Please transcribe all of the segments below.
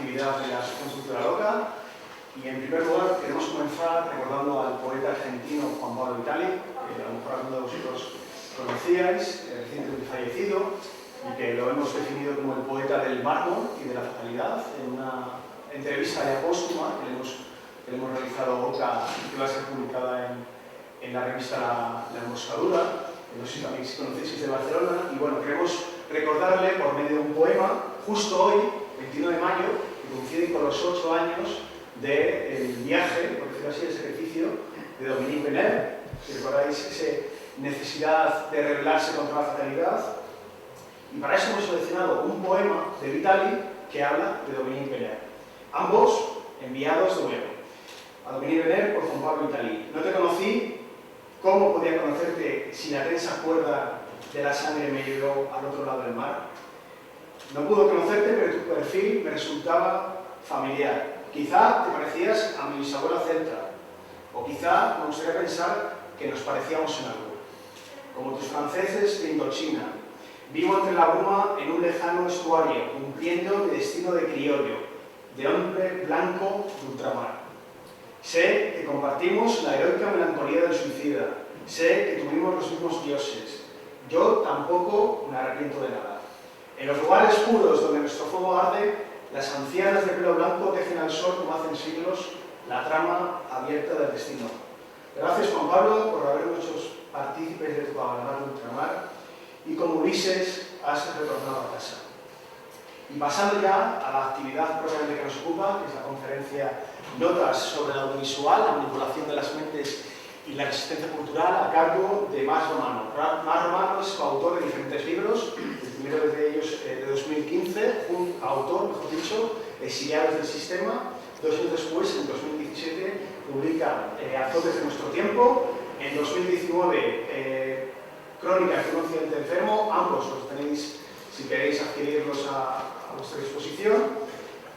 actividad de la Asociación Cultural Oca. Y en primer lugar queremos comenzar recordando al poeta argentino Juan Pablo Vitali, que a lo mejor algunos de vosotros conocíais, recientemente fallecido, y que lo hemos definido como el poeta del mármol y de la fatalidad, en una entrevista ya póstuma que le hemos realizado Oca y que va a ser publicada en la revista La Emboscadura. No sé si también conocéis, es de Barcelona, y bueno, queremos recordarle por medio de un poema, justo hoy, 21 de mayo, que coincide con los 8 años del viaje, por decirlo así, el sacrificio de Dominique Bernard. Si recordáis esa necesidad de rebelarse contra la fatalidad. Y para eso hemos seleccionado un poema de Vitali que habla de Dominique Bernard. Ambos enviados de nuevo. A Dominique Bernard por Juan Pablo Vitali. No te conocí, ¿cómo podía conocerte si la tensa cuerda de la sangre me llevó al otro lado del mar? No pude conocerte, pero tu perfil me resultaba familiar. Quizá te parecías a mi bisabuela celta, o quizá me gustaría pensar que nos parecíamos en algo. Como tus franceses de Indochina, vivo entre la bruma en un lejano estuario, cumpliendo mi destino de criollo, de hombre blanco de ultramar. Sé que compartimos la heroica melancolía del suicida, sé que tuvimos los mismos dioses. Yo tampoco me arrepiento de nada. En los lugares puros donde nuestro fuego arde, las ancianas de pelo blanco tejen al sol como hacen siglos la trama abierta del destino. Gracias, Juan Pablo, por habernos hecho partícipes de tu cabalgata de ultramar, y como Ulises has retornado a casa. Y pasando ya a la actividad propiamente que nos ocupa, que es la conferencia Notas sobre el audiovisual, la manipulación de las mentes y la resistencia cultural, a cargo de Mas Romano. Mas Romano es coautor de diferentes libros, el primero de ellos de 2015, un autor, mejor dicho, Exiliados del Sistema. 2 años después, en 2017, publica Azotes de nuestro tiempo. En 2019, Crónicas de un Occidente enfermo. Ambos los tenéis, si queréis adquirirlos, a vuestra disposición.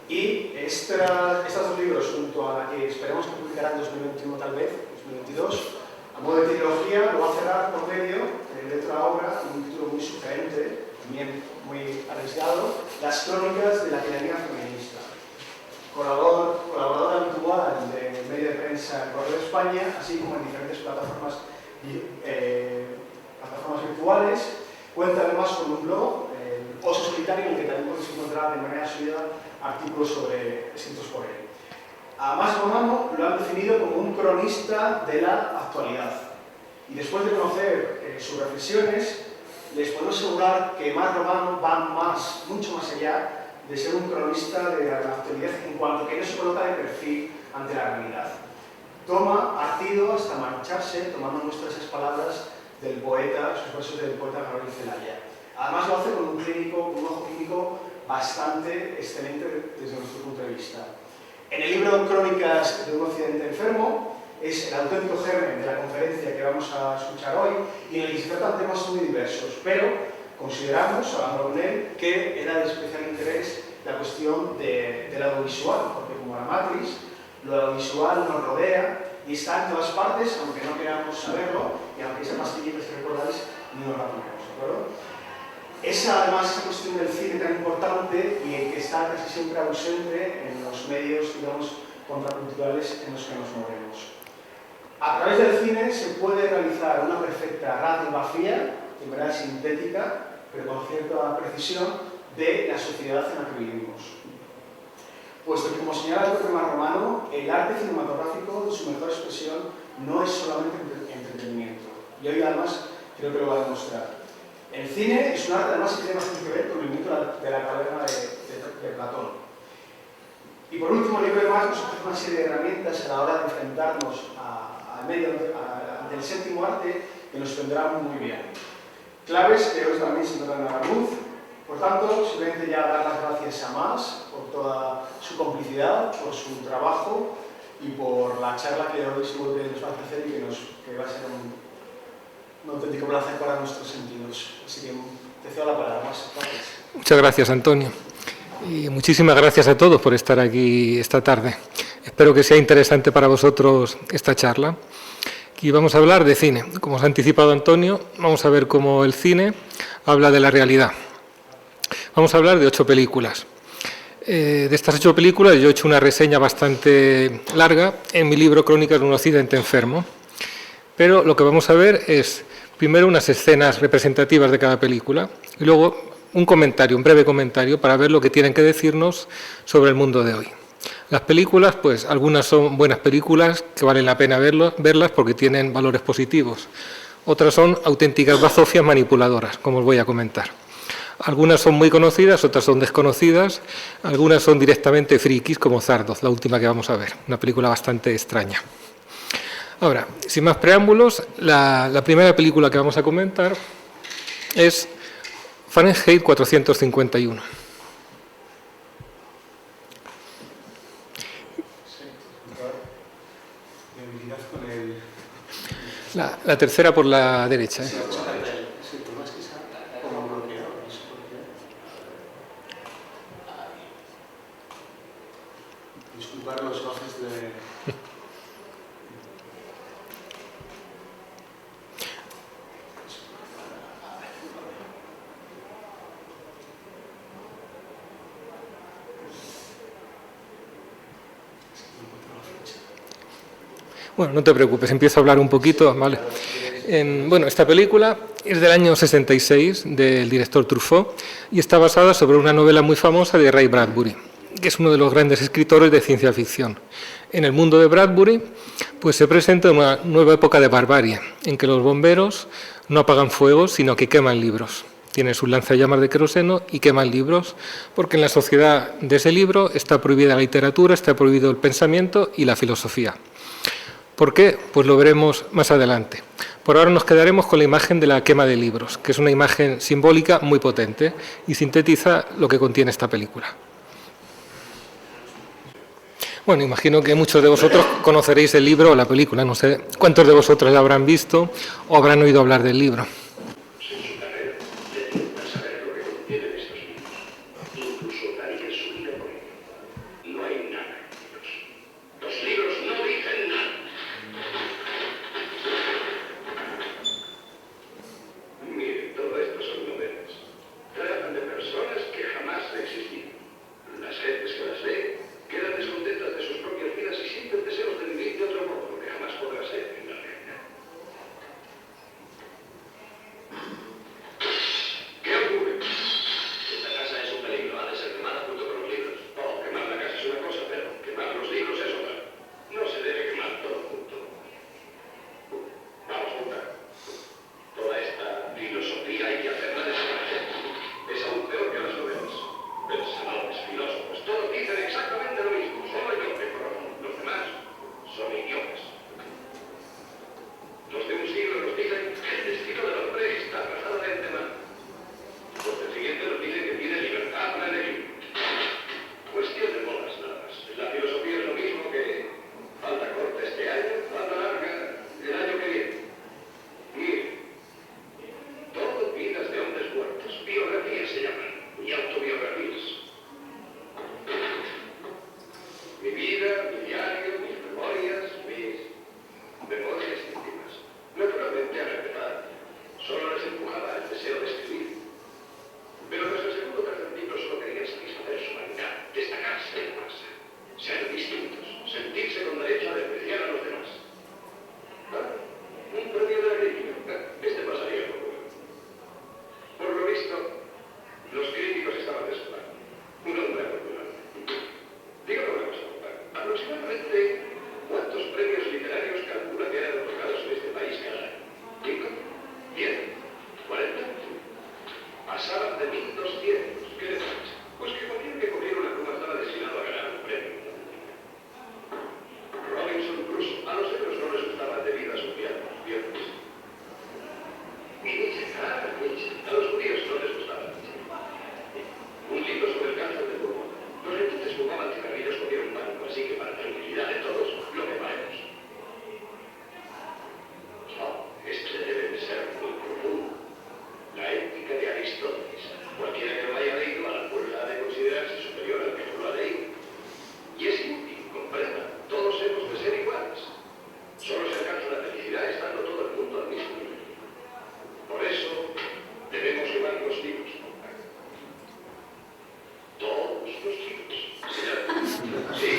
Y estos 2 libros, junto a la que esperemos que publicará en 2021 tal vez, 2022, a modo de trilogía, lo va a cerrar por medio de otra obra, un título muy sugerente, también muy arriesgado, Las Crónicas de la tiranía feminista. Colaborador habitual de medio de prensa en Correo de España, así como en diferentes plataformas virtuales. Cuenta además con un blog, Oso Solitario, en el que también podéis encontrar de manera subida artículos escritos por él. A Mas Romano lo han definido como un cronista de la actualidad. Y después de conocer sus reflexiones, les puedo asegurar que Mas Romano va mucho más allá de ser un cronista de la actualidad, en cuanto que no se coloca de perfil ante la realidad. Toma partido hasta marcharse, tomando nuestras palabras del poeta, sus versos del poeta Gabriel Celaya. Además lo hace con un ojo clínico bastante excelente desde nuestro punto de vista. En el libro Crónicas de un Occidente enfermo es el auténtico germen de la conferencia que vamos a escuchar hoy, y en el que se tratan temas muy diversos, pero consideramos, hablando con él, que era de especial interés la cuestión del audiovisual, porque como la matriz, lo audiovisual nos rodea y está en todas partes, aunque no queramos saberlo, y aunque esa pastillita, si recordáis, no nos la ponemos, ¿de acuerdo? Además, esa cuestión del cine tan importante y que está casi siempre ausente en los medios, digamos, contraculturales en los que nos movemos. A través del cine se puede realizar una perfecta radiografía, de manera sintética, pero con cierta precisión, de la sociedad en la que vivimos. Puesto que, como señala el propio Mas Romano, el arte cinematográfico, en su mejor expresión, no es solamente entretenimiento. Y hoy, además, creo que lo va a demostrar. El cine es un arte, además, que tiene bastante que ver con el mito de la caverna de Platón. Y por último, el libro de Mas nos ofrece una serie de herramientas a la hora de enfrentarnos al medio del séptimo arte que nos vendrán muy bien. Claves que hoy también se tratan a la luz. Por tanto, simplemente ya dar las gracias a Mas por toda su complicidad, por su trabajo y por la charla que hoy seguro que nos va a ofrecer y que va a ser un auténtico placer para nuestros sentidos. Así que te cedo la palabra, Mas. Gracias. Muchas gracias, Antonio. Y muchísimas gracias a todos por estar aquí esta tarde. Espero que sea interesante para vosotros esta charla. Aquí vamos a hablar de cine. Como os ha anticipado Antonio, vamos a ver cómo el cine habla de la realidad. Vamos a hablar de 8 películas. De estas 8 películas yo he hecho una reseña bastante larga en mi libro Crónicas de un Occidente enfermo, pero lo que vamos a ver es primero unas escenas representativas de cada película y luego un comentario, un breve comentario para ver lo que tienen que decirnos sobre el mundo de hoy. Las películas, pues algunas son buenas películas que valen la pena verlas porque tienen valores positivos. Otras son auténticas bazofias manipuladoras, como os voy a comentar. Algunas son muy conocidas, otras son desconocidas, algunas son directamente frikis, como Zardoz, la última que vamos a ver, una película bastante extraña. Ahora, sin más preámbulos, la primera película que vamos a comentar es Fahrenheit 451. La tercera por la derecha. Disculpar los bajes de... Bueno, no te preocupes, empiezo a hablar un poquito, ¿vale? Bueno, esta película es del año 66, del director Truffaut, y está basada sobre una novela muy famosa de Ray Bradbury, que es uno de los grandes escritores de ciencia ficción. En el mundo de Bradbury, pues se presenta una nueva época de barbarie, en que los bomberos no apagan fuegos, sino que queman libros. Tienen sus lanzallamas de queroseno y queman libros, porque en la sociedad de ese libro está prohibida la literatura, está prohibido el pensamiento y la filosofía. ¿Por qué? Pues lo veremos más adelante. Por ahora nos quedaremos con la imagen de la quema de libros, que es una imagen simbólica muy potente y sintetiza lo que contiene esta película. Bueno, imagino que muchos de vosotros conoceréis el libro o la película, no sé cuántos de vosotros la habrán visto o habrán oído hablar del libro. ¿Cuántos premios literarios calcula que eran otorgados en este país cada año?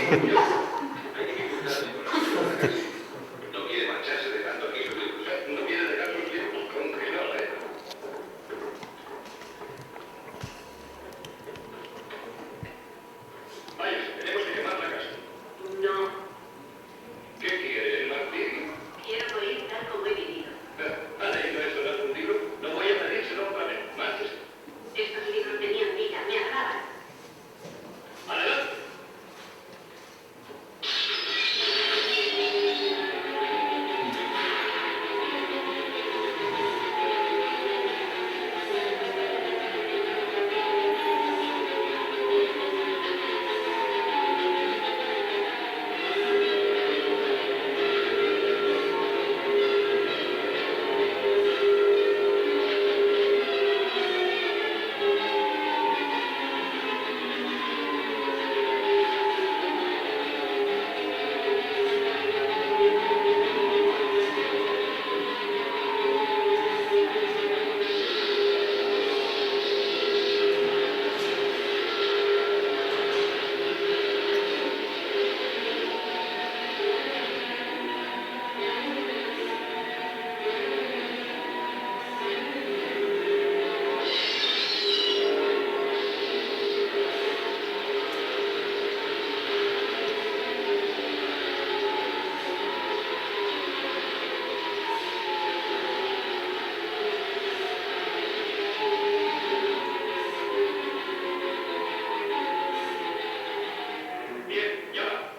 No quiere mancharse de tanto aquí sus libros, ¿eh? No quiere dejar sus libros, con que no, ¿eh? Vaya, tenemos que quemar la casa. No, ¿Qué quiere, Martín? quiero morir tal como he vivido. ¿Ha leído eso en un libro? No voy a pedírselo otra vez. Márchese. Estos libros tenían vida, me agradan. Adelante. Bien, ya va.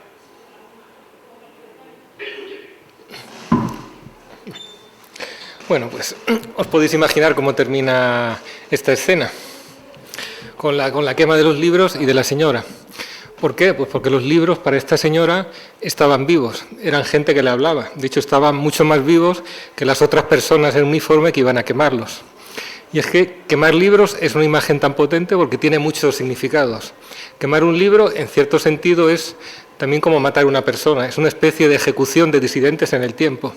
Escuche. Bueno, pues os podéis imaginar cómo termina esta escena, con la quema de los libros y de la señora. ¿Por qué? Pues porque los libros para esta señora estaban vivos, eran gente que le hablaba. De hecho, estaban mucho más vivos que las otras personas en uniforme que iban a quemarlos. Y es que quemar libros es una imagen tan potente porque tiene muchos significados. Quemar un libro, en cierto sentido, es también como matar a una persona, es una especie de ejecución de disidentes en el tiempo.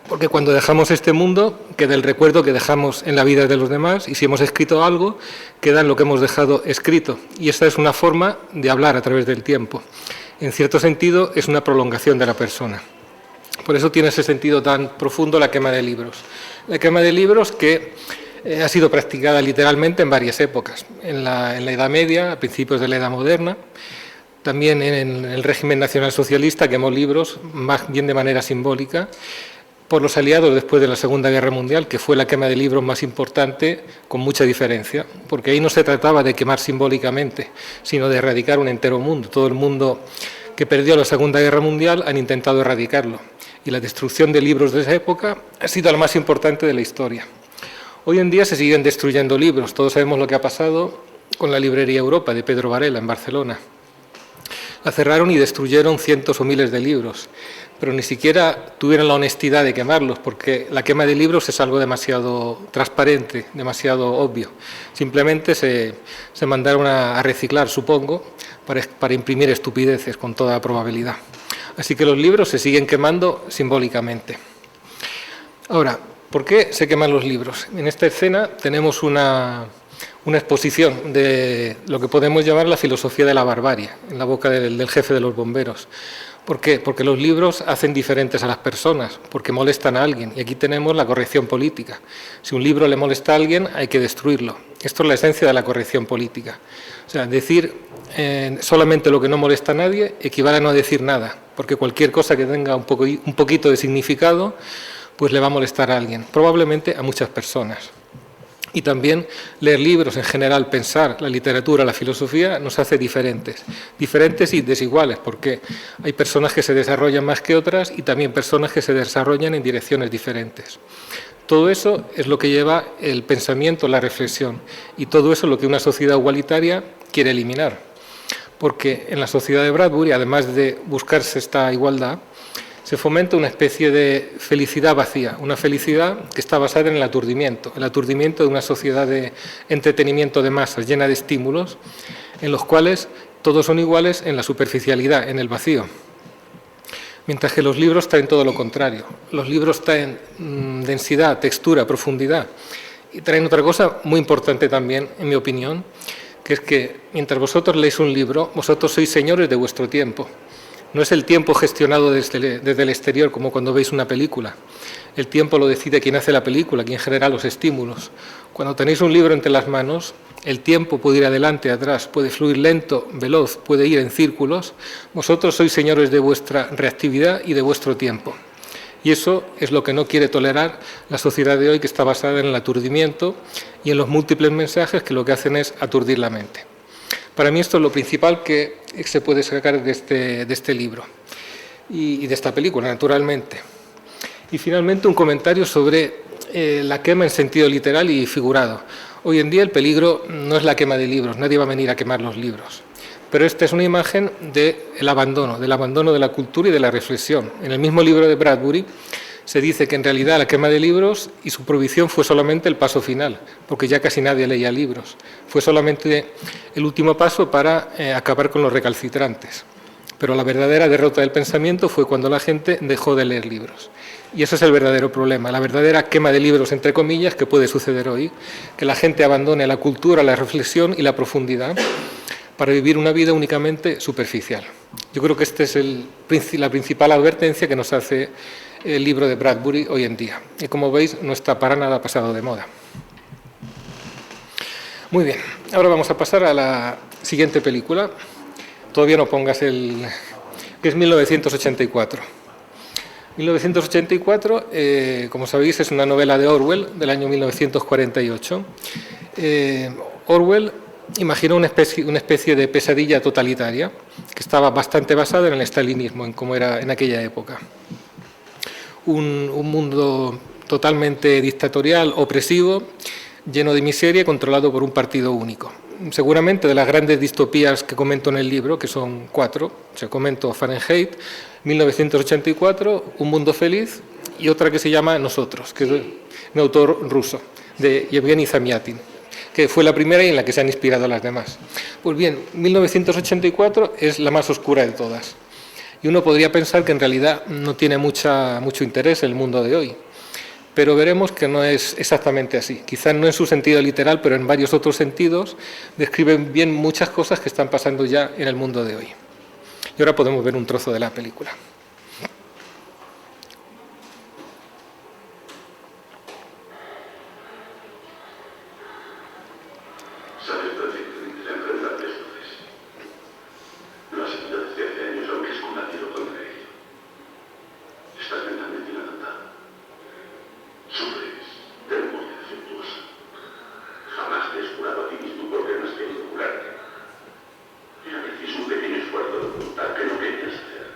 Porque cuando dejamos este mundo, queda el recuerdo que dejamos en la vida de los demás, y si hemos escrito algo, queda en lo que hemos dejado escrito. Y esta es una forma de hablar a través del tiempo. En cierto sentido, es una prolongación de la persona. Por eso tiene ese sentido tan profundo la quema de libros. La quema de libros que ha sido practicada literalmente en varias épocas. En la Edad Media, a principios de la Edad Moderna, también en el régimen nacionalsocialista quemó libros, más bien de manera simbólica, por los aliados después de la Segunda Guerra Mundial, que fue la quema de libros más importante, con mucha diferencia, porque ahí no se trataba de quemar simbólicamente, sino de erradicar un entero mundo. Todo el mundo que perdió la Segunda Guerra Mundial han intentado erradicarlo, y la destrucción de libros de esa época ha sido la más importante de la historia. Hoy en día se siguen destruyendo libros. Todos sabemos lo que ha pasado con la librería Europa de Pedro Varela en Barcelona. La cerraron y destruyeron cientos o miles de libros, pero ni siquiera tuvieron la honestidad de quemarlos, porque la quema de libros es algo demasiado transparente, demasiado obvio. Simplemente se mandaron a reciclar, supongo, para imprimir estupideces, con toda probabilidad. Así que los libros se siguen quemando simbólicamente. Ahora, ¿por qué se queman los libros? En esta escena tenemos una exposición de lo que podemos llamar la filosofía de la barbarie, en la boca del jefe de los bomberos. ¿Por qué? Porque los libros hacen diferentes a las personas, porque molestan a alguien, y aquí tenemos la corrección política. Si un libro le molesta a alguien, hay que destruirlo. Esto es la esencia de la corrección política. O sea, decir solamente lo que no molesta a nadie equivale a no decir nada, porque cualquier cosa que tenga un poquito de significado, pues le va a molestar a alguien, probablemente a muchas personas. Y también leer libros, en general, pensar la literatura, la filosofía, nos hace diferentes y desiguales, porque hay personas que se desarrollan más que otras y también personas que se desarrollan en direcciones diferentes. Todo eso es lo que lleva el pensamiento, la reflexión, y todo eso es lo que una sociedad igualitaria quiere eliminar. Porque en la sociedad de Bradbury, además de buscarse esta igualdad, se fomenta una especie de felicidad vacía, una felicidad que está basada en el aturdimiento de una sociedad de entretenimiento de masas llena de estímulos, en los cuales todos son iguales en la superficialidad, en el vacío. Mientras que los libros traen todo lo contrario. Los libros traen densidad, textura, profundidad, y traen otra cosa muy importante también, en mi opinión, que es que mientras vosotros leéis un libro, vosotros sois señores de vuestro tiempo. No es el tiempo gestionado desde el exterior, como cuando veis una película. El tiempo lo decide quien hace la película, quien genera los estímulos. Cuando tenéis un libro entre las manos, el tiempo puede ir adelante, atrás, puede fluir lento, veloz, puede ir en círculos. Vosotros sois señores de vuestra reactividad y de vuestro tiempo. Y eso es lo que no quiere tolerar la sociedad de hoy, que está basada en el aturdimiento y en los múltiples mensajes que lo que hacen es aturdir la mente. Para mí esto es lo principal que se puede sacar de este libro y de esta película, naturalmente. Y finalmente un comentario sobre la quema en sentido literal y figurado. Hoy en día el peligro no es la quema de libros, nadie va a venir a quemar los libros. Pero esta es una imagen del abandono de la cultura y de la reflexión. En el mismo libro de Bradbury se dice que en realidad la quema de libros y su prohibición fue solamente el paso final, porque ya casi nadie leía libros. Fue solamente el último paso para acabar con los recalcitrantes. Pero la verdadera derrota del pensamiento fue cuando la gente dejó de leer libros. Y ese es el verdadero problema, la verdadera quema de libros, entre comillas, que puede suceder hoy, que la gente abandone la cultura, la reflexión y la profundidad para vivir una vida únicamente superficial. Yo creo que esta es la principal advertencia que nos hace el libro de Bradbury hoy en día. Y como veis, no está para nada pasado de moda. Muy bien, ahora vamos a pasar a la siguiente película. Todavía no pongas que es 1984. 1984, como sabéis, es una novela de Orwell del año 1948. Orwell imaginó una especie de pesadilla totalitaria que estaba bastante basada en el estalinismo, en cómo era en aquella época. Un mundo totalmente dictatorial, opresivo, lleno de miseria, controlado por un partido único. Seguramente de las grandes distopías que comento en el libro, que son 4, comento Fahrenheit, 1984, Un mundo feliz, y otra que se llama Nosotros, que es de un autor ruso, de Yevgeny Zamyatin, que fue la primera y en la que se han inspirado las demás. Pues bien, 1984 es la más oscura de todas. Y uno podría pensar que en realidad no tiene mucho interés el mundo de hoy. Pero veremos que no es exactamente así. Quizás no en su sentido literal, pero en varios otros sentidos describen bien muchas cosas que están pasando ya en el mundo de hoy. Y ahora podemos ver un trozo de la película. Sabes perfectamente la enfermedad de luces. Lo has seguido desde hace años, aunque es combatido contra ello. Estás mentalmente inadaptado. Sufres de memoria defectuosa. Jamás te has curado a ti mismo porque no has querido curarte. Era preciso un pequeño esfuerzo de voluntad que no querías hacer.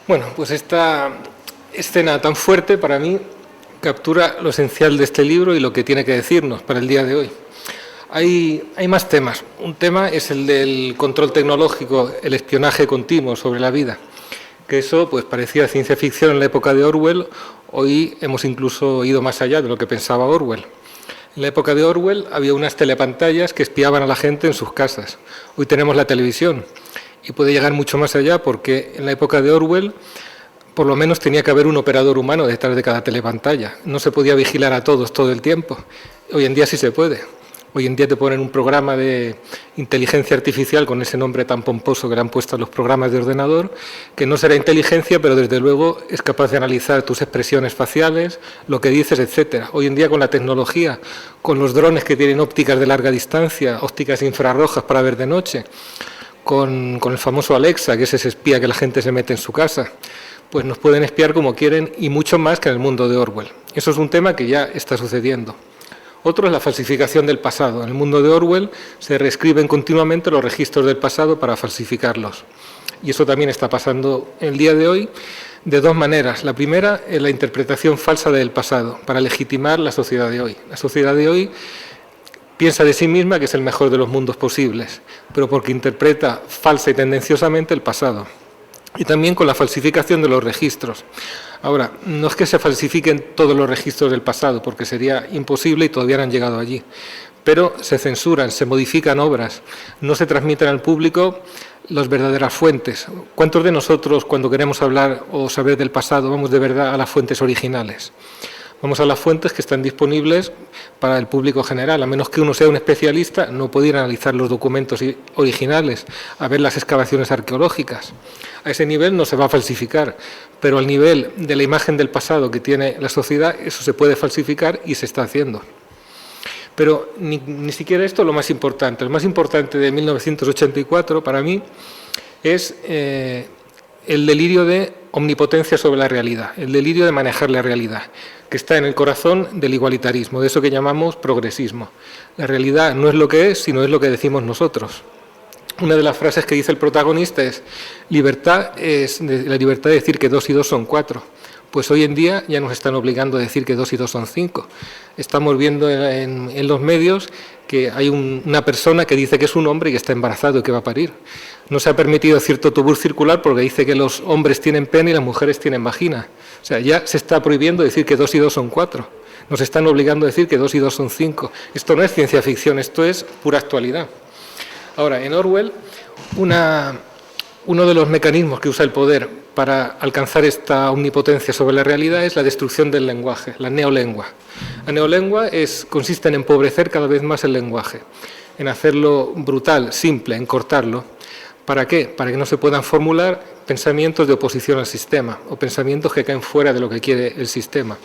Bueno, pues esta escena tan fuerte para mí captura lo esencial de este libro y lo que tiene que decirnos para el día de hoy. Hay más temas. Un tema es el del control tecnológico, el espionaje continuo sobre la vida, que eso pues parecía ciencia ficción en la época de Orwell. Hoy hemos incluso ido más allá de lo que pensaba Orwell. En la época de Orwell había unas telepantallas que espiaban a la gente en sus casas. Hoy tenemos la televisión y puede llegar mucho más allá porque en la época de Orwell por lo menos tenía que haber un operador humano detrás de cada telepantalla. No se podía vigilar a todos todo el tiempo. Hoy en día sí se puede. Hoy en día te ponen un programa de inteligencia artificial con ese nombre tan pomposo que le han puesto a los programas de ordenador, que no será inteligencia, pero desde luego es capaz de analizar tus expresiones faciales, lo que dices, etcétera. Hoy en día con la tecnología, con los drones que tienen ópticas de larga distancia, ópticas infrarrojas para ver de noche, con el famoso Alexa, que es ese espía que la gente se mete en su casa, pues nos pueden espiar como quieren y mucho más que en el mundo de Orwell. Eso es un tema que ya está sucediendo. Otro es la falsificación del pasado. En el mundo de Orwell se reescriben continuamente los registros del pasado para falsificarlos. Y eso también está pasando el día de hoy de dos maneras. La primera es la interpretación falsa del pasado para legitimar la sociedad de hoy. La sociedad de hoy piensa de sí misma que es el mejor de los mundos posibles, pero porque interpreta falsa y tendenciosamente el pasado. Y también con la falsificación de los registros. Ahora, no es que se falsifiquen todos los registros del pasado, porque sería imposible y todavía no han llegado allí, pero se censuran, se modifican obras, no se transmiten al público las verdaderas fuentes. ¿Cuántos de nosotros, cuando queremos hablar o saber del pasado, vamos de verdad a las fuentes originales? Vamos a las fuentes que están disponibles para el público general. A menos que uno sea un especialista, no puede ir a analizar los documentos originales, a ver las excavaciones arqueológicas. A ese nivel no se va a falsificar, pero al nivel de la imagen del pasado que tiene la sociedad, eso se puede falsificar y se está haciendo. Pero ni siquiera esto es lo más importante. Lo más importante de 1984 para mí es el delirio de omnipotencia sobre la realidad, el delirio de manejar la realidad, que está en el corazón del igualitarismo, de eso que llamamos progresismo. La realidad no es lo que es, sino es lo que decimos nosotros. Una de las frases que dice el protagonista es: libertad es la libertad de decir que 2 y 2 son 4. Pues hoy en día ya nos están obligando a decir que 2 y 2 son 5. Estamos viendo en los medios que hay una persona que dice que es un hombre y que está embarazado y que va a parir. No se ha permitido cierto autobús circular porque dice que los hombres tienen pene y las mujeres tienen vagina. O sea, ya se está prohibiendo decir que 2 y 2 son 4. Nos están obligando a decir que 2 y 2 son 5. Esto no es ciencia ficción, esto es pura actualidad. Ahora, en Orwell, uno de los mecanismos que usa el poder para alcanzar esta omnipotencia sobre la realidad es la destrucción del lenguaje, la neolengua. La neolengua consiste en empobrecer cada vez más el lenguaje, en hacerlo brutal, simple, en cortarlo. ¿Para qué? Para que no se puedan formular pensamientos de oposición al sistema o pensamientos que caen fuera de lo que quiere el sistema.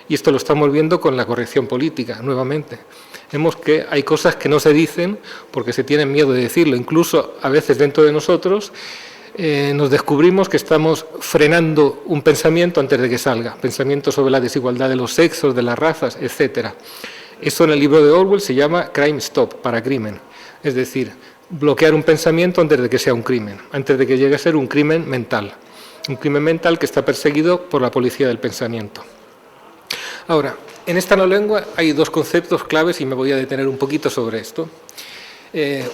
Y esto lo estamos viendo con la corrección política, nuevamente. Vemos que hay cosas que no se dicen porque se tienen miedo de decirlo. Incluso a veces dentro de nosotros nos descubrimos que estamos frenando un pensamiento antes de que salga. Pensamientos sobre la desigualdad de los sexos, de las razas, etc. Eso en el libro de Orwell se llama crime stop, para crimen. Es decir, bloquear un pensamiento antes de que sea un crimen, antes de que llegue a ser un crimen mental. Un crimen mental que está perseguido por la policía del pensamiento. Ahora, en esta neolengua hay dos conceptos claves y me voy a detener un poquito sobre esto.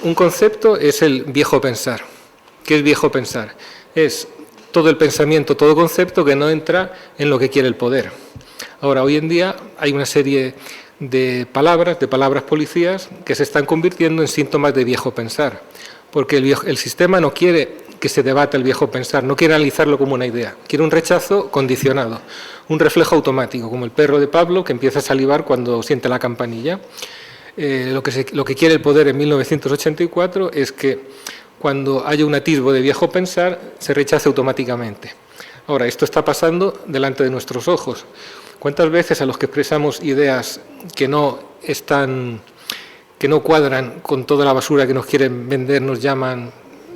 Un concepto es el viejo pensar. ¿Qué es viejo pensar? Es todo el pensamiento, todo concepto que no entra en lo que quiere el poder. Ahora, hoy en día hay una serie de palabras policías que se están convirtiendo en síntomas de viejo pensar, porque el sistema no quiere que se debata el viejo pensar, no quiere analizarlo como una idea, quiere un rechazo condicionado, un reflejo automático, como el perro de Pablo que empieza a salivar cuando siente la campanilla. Lo que quiere el poder en 1984 es que cuando haya un atisbo de viejo pensar se rechace automáticamente. Ahora, esto está pasando delante de nuestros ojos. ¿Cuántas veces a los que expresamos ideas que no cuadran con toda la basura que nos quieren vender nos llaman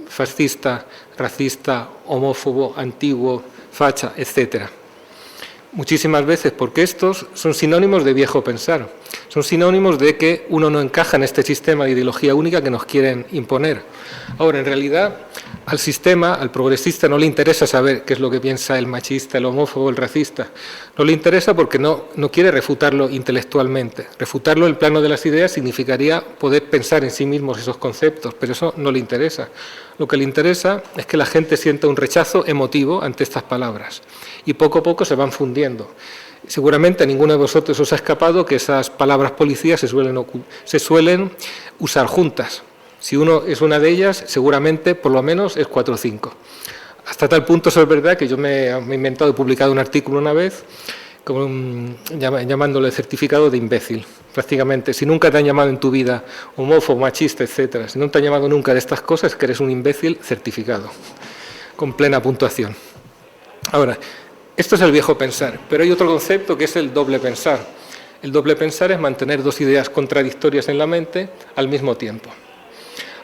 fascista, racista, homófobo, antiguo, facha, etcétera? Muchísimas veces, porque estos son sinónimos de viejo pensar. Son sinónimos de que uno no encaja en este sistema de ideología única que nos quieren imponer. Ahora, en realidad, al sistema, al progresista, no le interesa saber qué es lo que piensa el machista, el homófobo, el racista. No le interesa porque no quiere refutarlo intelectualmente. Refutarlo en el plano de las ideas significaría poder pensar en sí mismos esos conceptos, pero eso no le interesa. Lo que le interesa es que la gente sienta un rechazo emotivo ante estas palabras y poco a poco se van fundiendo. Seguramente a ninguno de vosotros os ha escapado que esas palabras policías se suelen usar juntas. Si uno es una de ellas, seguramente por lo menos es 4 o 5. Hasta tal punto eso es verdad que yo me he inventado y publicado un artículo una vez llamándole certificado de imbécil. Prácticamente, si nunca te han llamado en tu vida homófobo, machista, etcétera, si no te han llamado nunca de estas cosas, que eres un imbécil certificado, con plena puntuación. Ahora, esto es el viejo pensar, pero hay otro concepto que es el doble pensar. El doble pensar es mantener dos ideas contradictorias en la mente al mismo tiempo.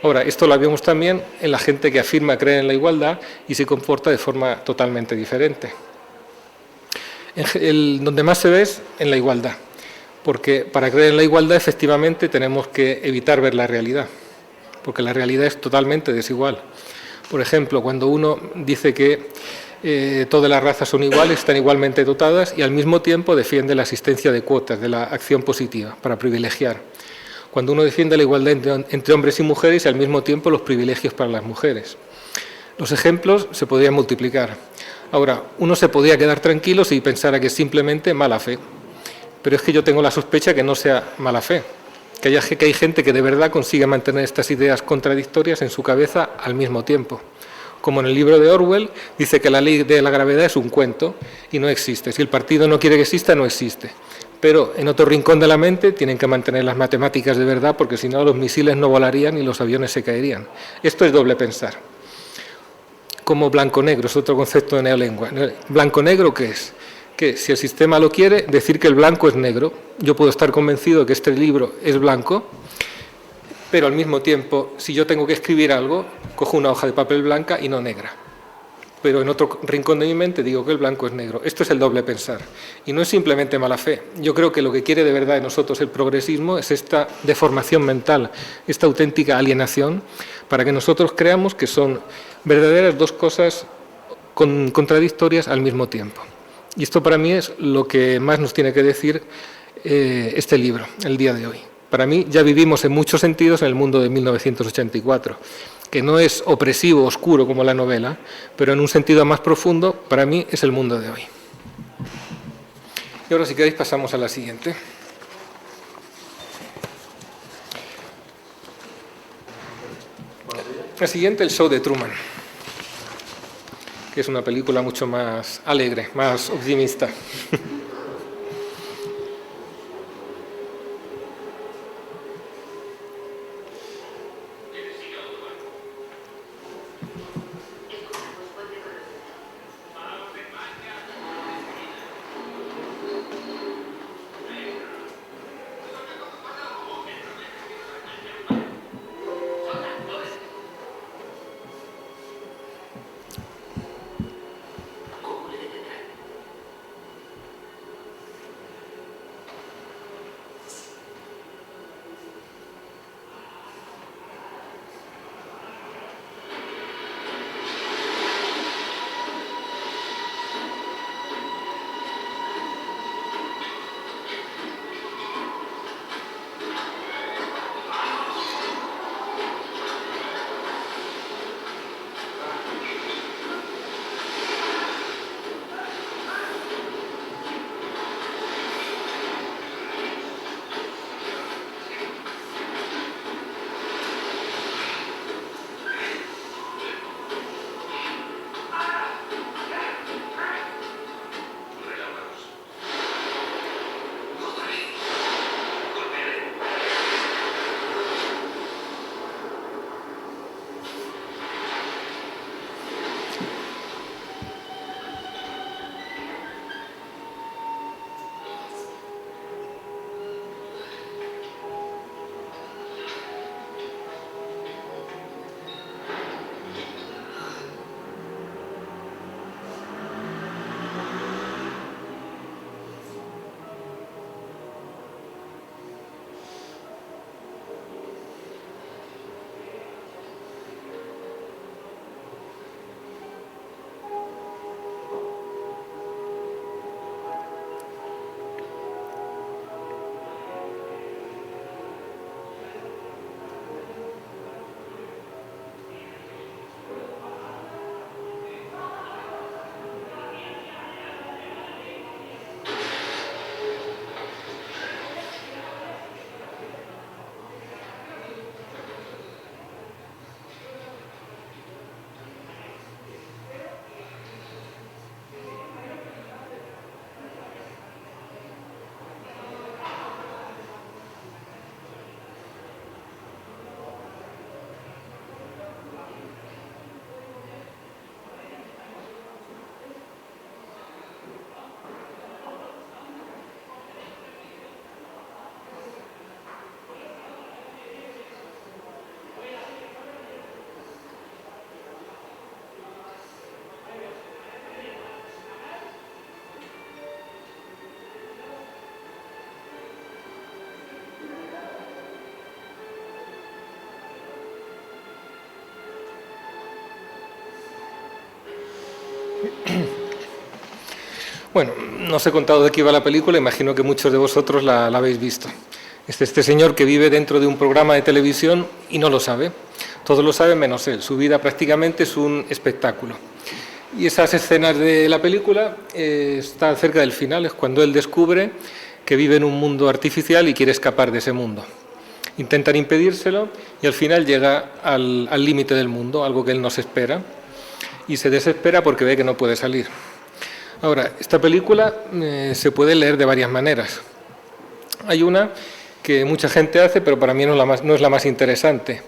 Ahora, esto lo vemos también en la gente que afirma creer en la igualdad y se comporta de forma totalmente diferente. Donde más se ve es en la igualdad, porque para creer en la igualdad efectivamente tenemos que evitar ver la realidad, porque la realidad es totalmente desigual. Por ejemplo, cuando uno dice que todas las razas son iguales, están igualmente dotadas y al mismo tiempo defiende la existencia de cuotas, de la acción positiva, para privilegiar. Cuando uno defiende la igualdad entre hombres y mujeres y al mismo tiempo los privilegios para las mujeres. Los ejemplos se podrían multiplicar. Ahora, uno se podría quedar tranquilo si pensara que es simplemente mala fe, pero es que yo tengo la sospecha que no sea mala fe, que hay gente que de verdad consigue mantener estas ideas contradictorias en su cabeza al mismo tiempo. Como en el libro de Orwell, dice que la ley de la gravedad es un cuento y no existe. Si el partido no quiere que exista, no existe. Pero en otro rincón de la mente tienen que mantener las matemáticas de verdad, porque si no los misiles no volarían y los aviones se caerían. Esto es doble pensar. Como blanco-negro, es otro concepto de neolengua. ¿Blanco-negro qué es? Que si el sistema lo quiere, decir que el blanco es negro. Yo puedo estar convencido de que este libro es blanco, pero al mismo tiempo, si yo tengo que escribir algo, cojo una hoja de papel blanca y no negra. Pero en otro rincón de mi mente digo que el blanco es negro. Esto es el doble pensar. Y no es simplemente mala fe. Yo creo que lo que quiere de verdad de nosotros el progresismo es esta deformación mental, esta auténtica alienación, para que nosotros creamos que son verdaderas dos cosas contradictorias al mismo tiempo. Y esto para mí es lo que más nos tiene que decir este libro, el día de hoy. Para mí ya vivimos en muchos sentidos en el mundo de 1984, que no es opresivo, oscuro como la novela, pero en un sentido más profundo, para mí es el mundo de hoy. Y ahora, si queréis, pasamos a la siguiente. La siguiente, el show de Truman, que es una película mucho más alegre, más optimista. Bueno, no os he contado de qué iba la película, imagino que muchos de vosotros la habéis visto. Es este señor que vive dentro de un programa de televisión y no lo sabe. Todos lo saben menos él. Su vida prácticamente es un espectáculo. Y esas escenas de la película están cerca del final, es cuando él descubre que vive en un mundo artificial y quiere escapar de ese mundo. Intentan impedírselo y al final llega al límite del mundo, algo que él no se espera, y se desespera porque ve que no puede salir. Ahora, esta película se puede leer de varias maneras. Hay una que mucha gente hace, pero para mí no es la más interesante.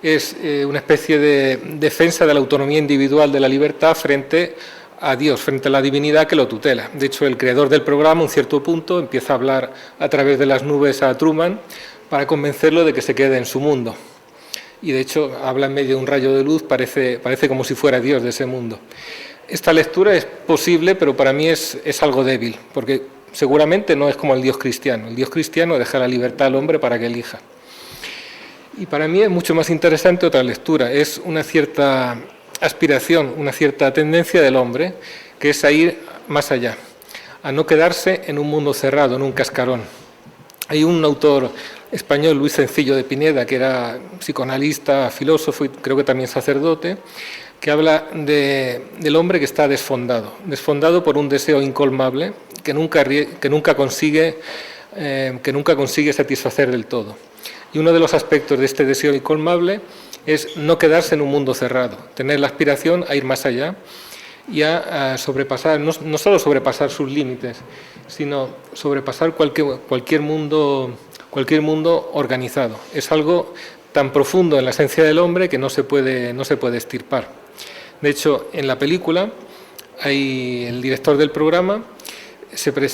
Es una especie de defensa de la autonomía individual de la libertad frente a Dios, frente a la divinidad que lo tutela. De hecho, el creador del programa, a un cierto punto, empieza a hablar a través de las nubes a Truman para convencerlo de que se quede en su mundo. Y de hecho, habla en medio de un rayo de luz, parece como si fuera Dios de ese mundo. Esta lectura es posible, pero para mí es algo débil, porque seguramente no es como el Dios cristiano. El Dios cristiano deja la libertad al hombre para que elija. Y para mí es mucho más interesante otra lectura, es una cierta aspiración, una cierta tendencia del hombre, que es a ir más allá, a no quedarse en un mundo cerrado, en un cascarón. Hay un autor español, Luis Sencillo de Pineda, que era psicoanalista, filósofo y creo que también sacerdote, que habla del hombre que está desfondado por un deseo incolmable que nunca consigue satisfacer del todo. Y uno de los aspectos de este deseo incolmable es no quedarse en un mundo cerrado, tener la aspiración a ir más allá y a sobrepasar, no solo sobrepasar sus límites, sino sobrepasar cualquier mundo organizado. Es algo tan profundo en la esencia del hombre que no se puede extirpar. De hecho, en la película, el director del programa se le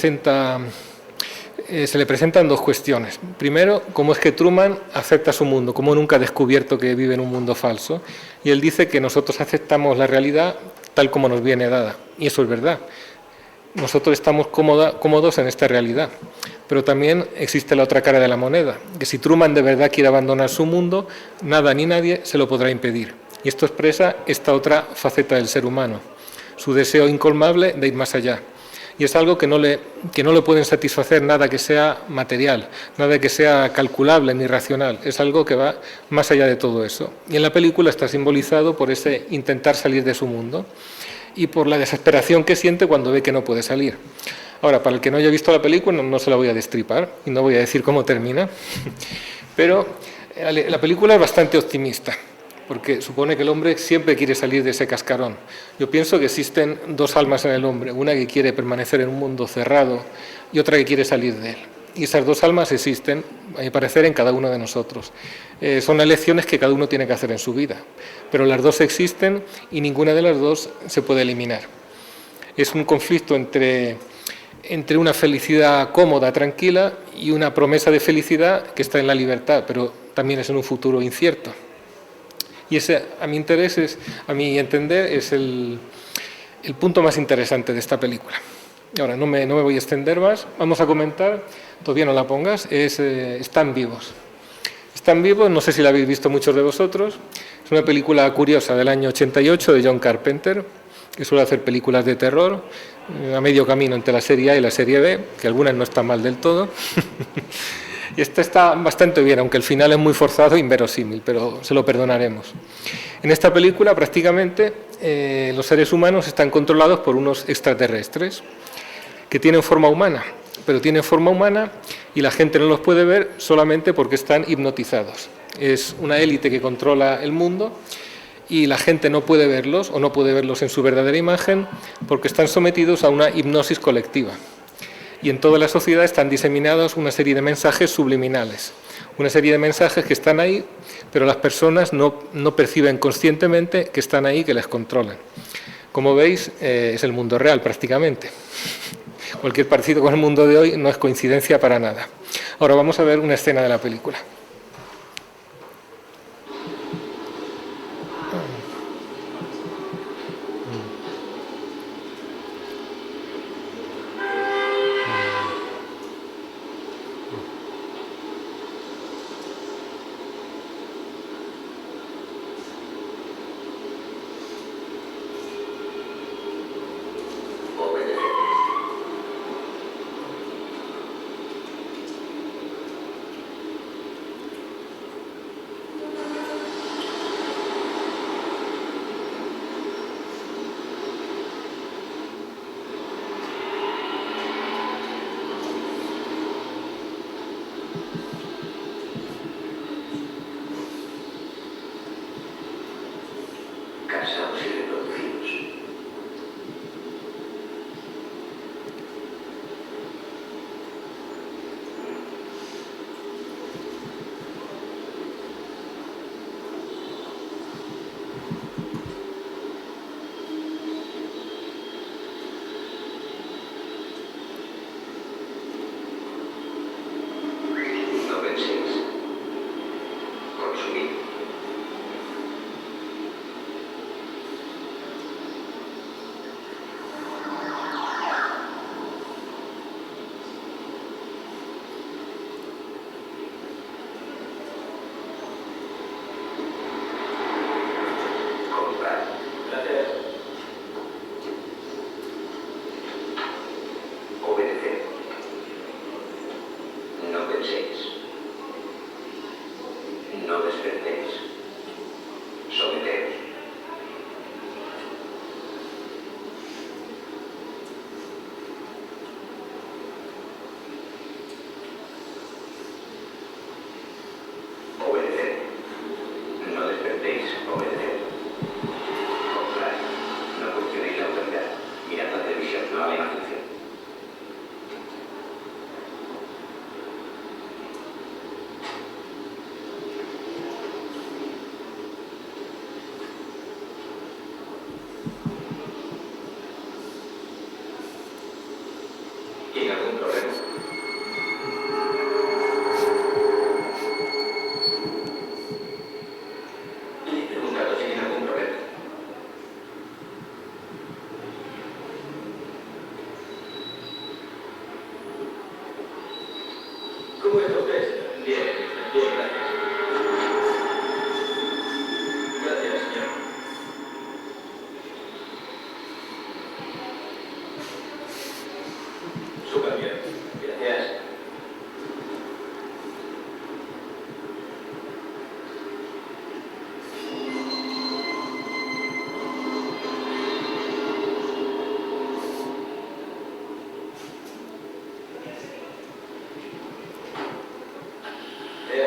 presentan dos cuestiones. Primero, cómo es que Truman acepta su mundo, cómo nunca ha descubierto que vive en un mundo falso. Y él dice que nosotros aceptamos la realidad tal como nos viene dada. Y eso es verdad. Nosotros estamos cómodos en esta realidad. Pero también existe la otra cara de la moneda, que si Truman de verdad quiere abandonar su mundo, nada ni nadie se lo podrá impedir. Y esto expresa esta otra faceta del ser humano, su deseo incolmable de ir más allá. Y es algo que no le pueden satisfacer nada que sea material, nada que sea calculable ni racional. Es algo que va más allá de todo eso. Y en la película está simbolizado por ese intentar salir de su mundo y por la desesperación que siente cuando ve que no puede salir. Ahora, para el que no haya visto la película, no se la voy a destripar y no voy a decir cómo termina, pero la película es bastante optimista, porque supone que el hombre siempre quiere salir de ese cascarón. Yo pienso que existen dos almas en el hombre, una que quiere permanecer en un mundo cerrado y otra que quiere salir de él. Y esas dos almas existen, a mi parecer, en cada uno de nosotros. Son elecciones que cada uno tiene que hacer en su vida, pero las dos existen y ninguna de las dos se puede eliminar. Es un conflicto entre una felicidad cómoda, tranquila, y una promesa de felicidad que está en la libertad, pero también es en un futuro incierto. Y ese, a mi entender, es el punto más interesante de esta película. Ahora, no me voy a extender más, vamos a comentar, todavía no la pongas, Están vivos. Están vivos, no sé si la habéis visto muchos de vosotros, es una película curiosa del año 88 de John Carpenter, que suele hacer películas de terror, a medio camino entre la serie A y la serie B, que algunas no están mal del todo. Y esta está bastante bien, aunque el final es muy forzado e inverosímil, pero se lo perdonaremos. En esta película prácticamente los seres humanos están controlados por unos extraterrestres que tienen forma humana, pero tienen forma humana y la gente no los puede ver solamente porque están hipnotizados. Es una élite que controla el mundo y la gente no puede verlos o no puede verlos en su verdadera imagen porque están sometidos a una hipnosis colectiva. Y en toda la sociedad están diseminados una serie de mensajes subliminales, una serie de mensajes que están ahí, pero las personas no perciben conscientemente que están ahí, que les controlan. Como veis, es el mundo real prácticamente. Cualquier parecido con el mundo de hoy no es coincidencia para nada. Ahora vamos a ver una escena de la película. ¿Cómo está usted, señor? Bien, bien, gracias. Gracias, señor. Súper bien. Gracias.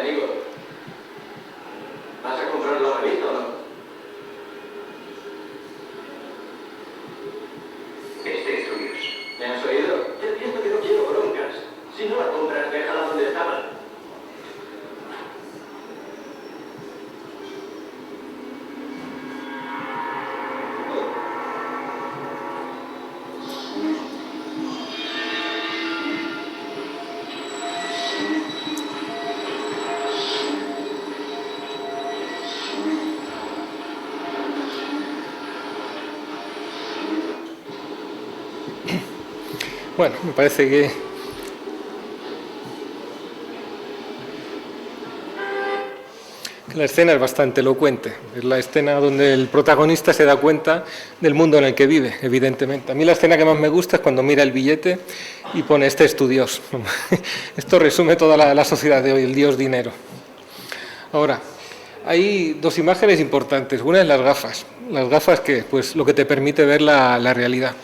Amigo, ¿vas a comprar la revista o no? Este estudios. ¿Me has oído? Te advierto que no quiero broncas. Si no la compras, déjala donde estaba. Bueno, me parece que la escena es bastante elocuente. Es la escena donde el protagonista se da cuenta del mundo en el que vive, evidentemente. A mí la escena que más me gusta es cuando mira el billete y pone este es tu Dios. Esto resume toda la sociedad de hoy, el Dios dinero. Ahora, hay dos imágenes importantes. Una es las gafas. Las gafas que, pues, lo que te permite ver la realidad.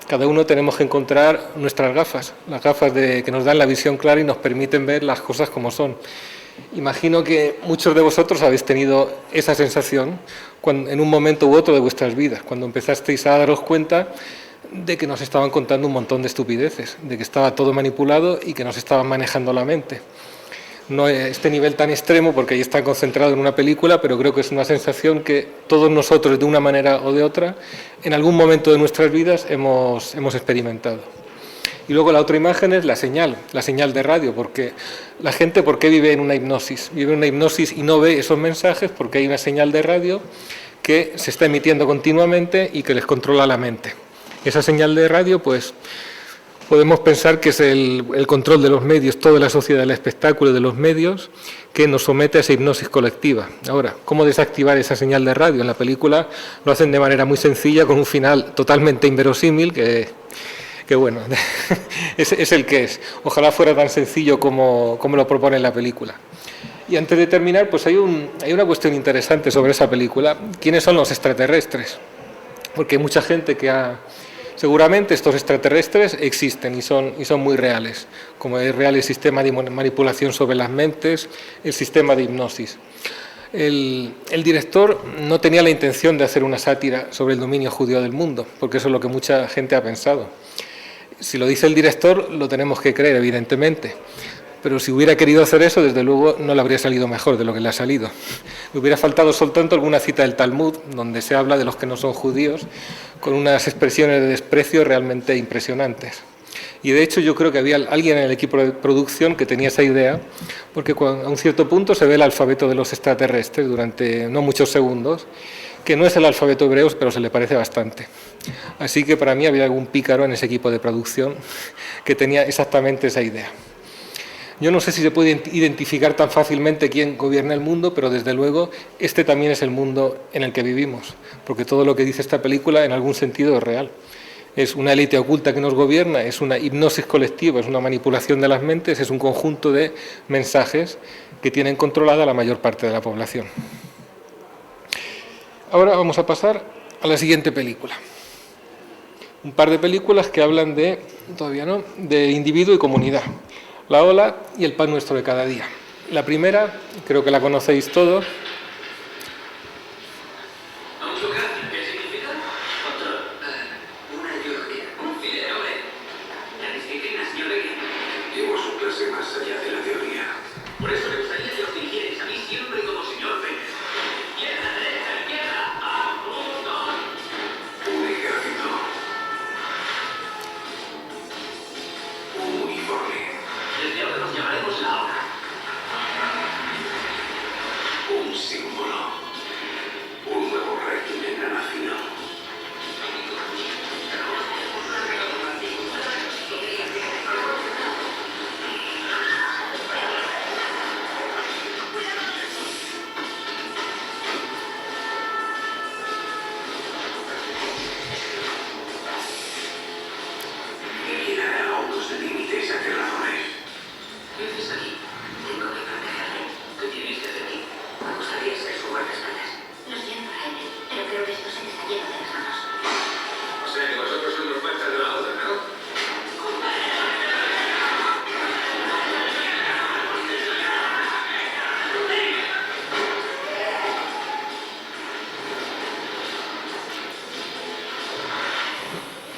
Cada uno tenemos que encontrar nuestras gafas, las gafas que nos dan la visión clara y nos permiten ver las cosas como son. Imagino que muchos de vosotros habéis tenido esa sensación en un momento u otro de vuestras vidas, cuando empezasteis a daros cuenta de que nos estaban contando un montón de estupideces, de que estaba todo manipulado y que nos estaban manejando la mente. No a este nivel tan extremo, porque ahí está concentrado en una película, pero creo que es una sensación que todos nosotros, de una manera o de otra, en algún momento de nuestras vidas hemos experimentado. Y luego la otra imagen es la señal de radio, porque la gente, ¿por qué vive en una hipnosis? Vive en una hipnosis y no ve esos mensajes porque hay una señal de radio que se está emitiendo continuamente y que les controla la mente. Esa señal de radio, pues, podemos pensar que es el control de los medios, toda la sociedad del espectáculo y de los medios, que nos somete a esa hipnosis colectiva. Ahora, ¿cómo desactivar esa señal de radio? En la película lo hacen de manera muy sencilla, con un final totalmente inverosímil, que bueno, es el que es. Ojalá fuera tan sencillo como lo propone la película. Y antes de terminar, pues hay una cuestión interesante sobre esa película. ¿Quiénes son los extraterrestres? Porque hay mucha gente que seguramente estos extraterrestres existen y son muy reales, como es real el sistema de manipulación sobre las mentes, el sistema de hipnosis. El director no tenía la intención de hacer una sátira sobre el dominio judío del mundo, porque eso es lo que mucha gente ha pensado. Si lo dice el director, lo tenemos que creer, evidentemente. Pero si hubiera querido hacer eso, desde luego no le habría salido mejor de lo que le ha salido. Le hubiera faltado soltanto alguna cita del Talmud, donde se habla de los que no son judíos, con unas expresiones de desprecio realmente impresionantes. Y de hecho yo creo que había alguien en el equipo de producción que tenía esa idea, porque a un cierto punto se ve el alfabeto de los extraterrestres durante no muchos segundos, que no es el alfabeto hebreo, pero se le parece bastante. Así que para mí había algún pícaro en ese equipo de producción que tenía exactamente esa idea. Yo no sé si se puede identificar tan fácilmente quién gobierna el mundo, pero desde luego este también es el mundo en el que vivimos, porque todo lo que dice esta película en algún sentido es real. Es una élite oculta que nos gobierna, es una hipnosis colectiva, es una manipulación de las mentes, es un conjunto de mensajes que tienen controlada la mayor parte de la población. Ahora vamos a pasar a la siguiente película. Un par de películas que hablan de individuo y comunidad. La ola y el pan nuestro de cada día. La primera, creo que la conocéis todos. ¿Qué significa? Control. Una ideología. Un fidel, hombre. ¿La disciplina, señor Becky? Llevo su clase más allá de la teoría. Por eso me gustaría que os dirigierais a mí siempre como señor Becky. ¡Izquierda, derecha, izquierda! ¡A punto! Un ejército. Un uniforme. Desde ahora nos llamaremos la hora. Un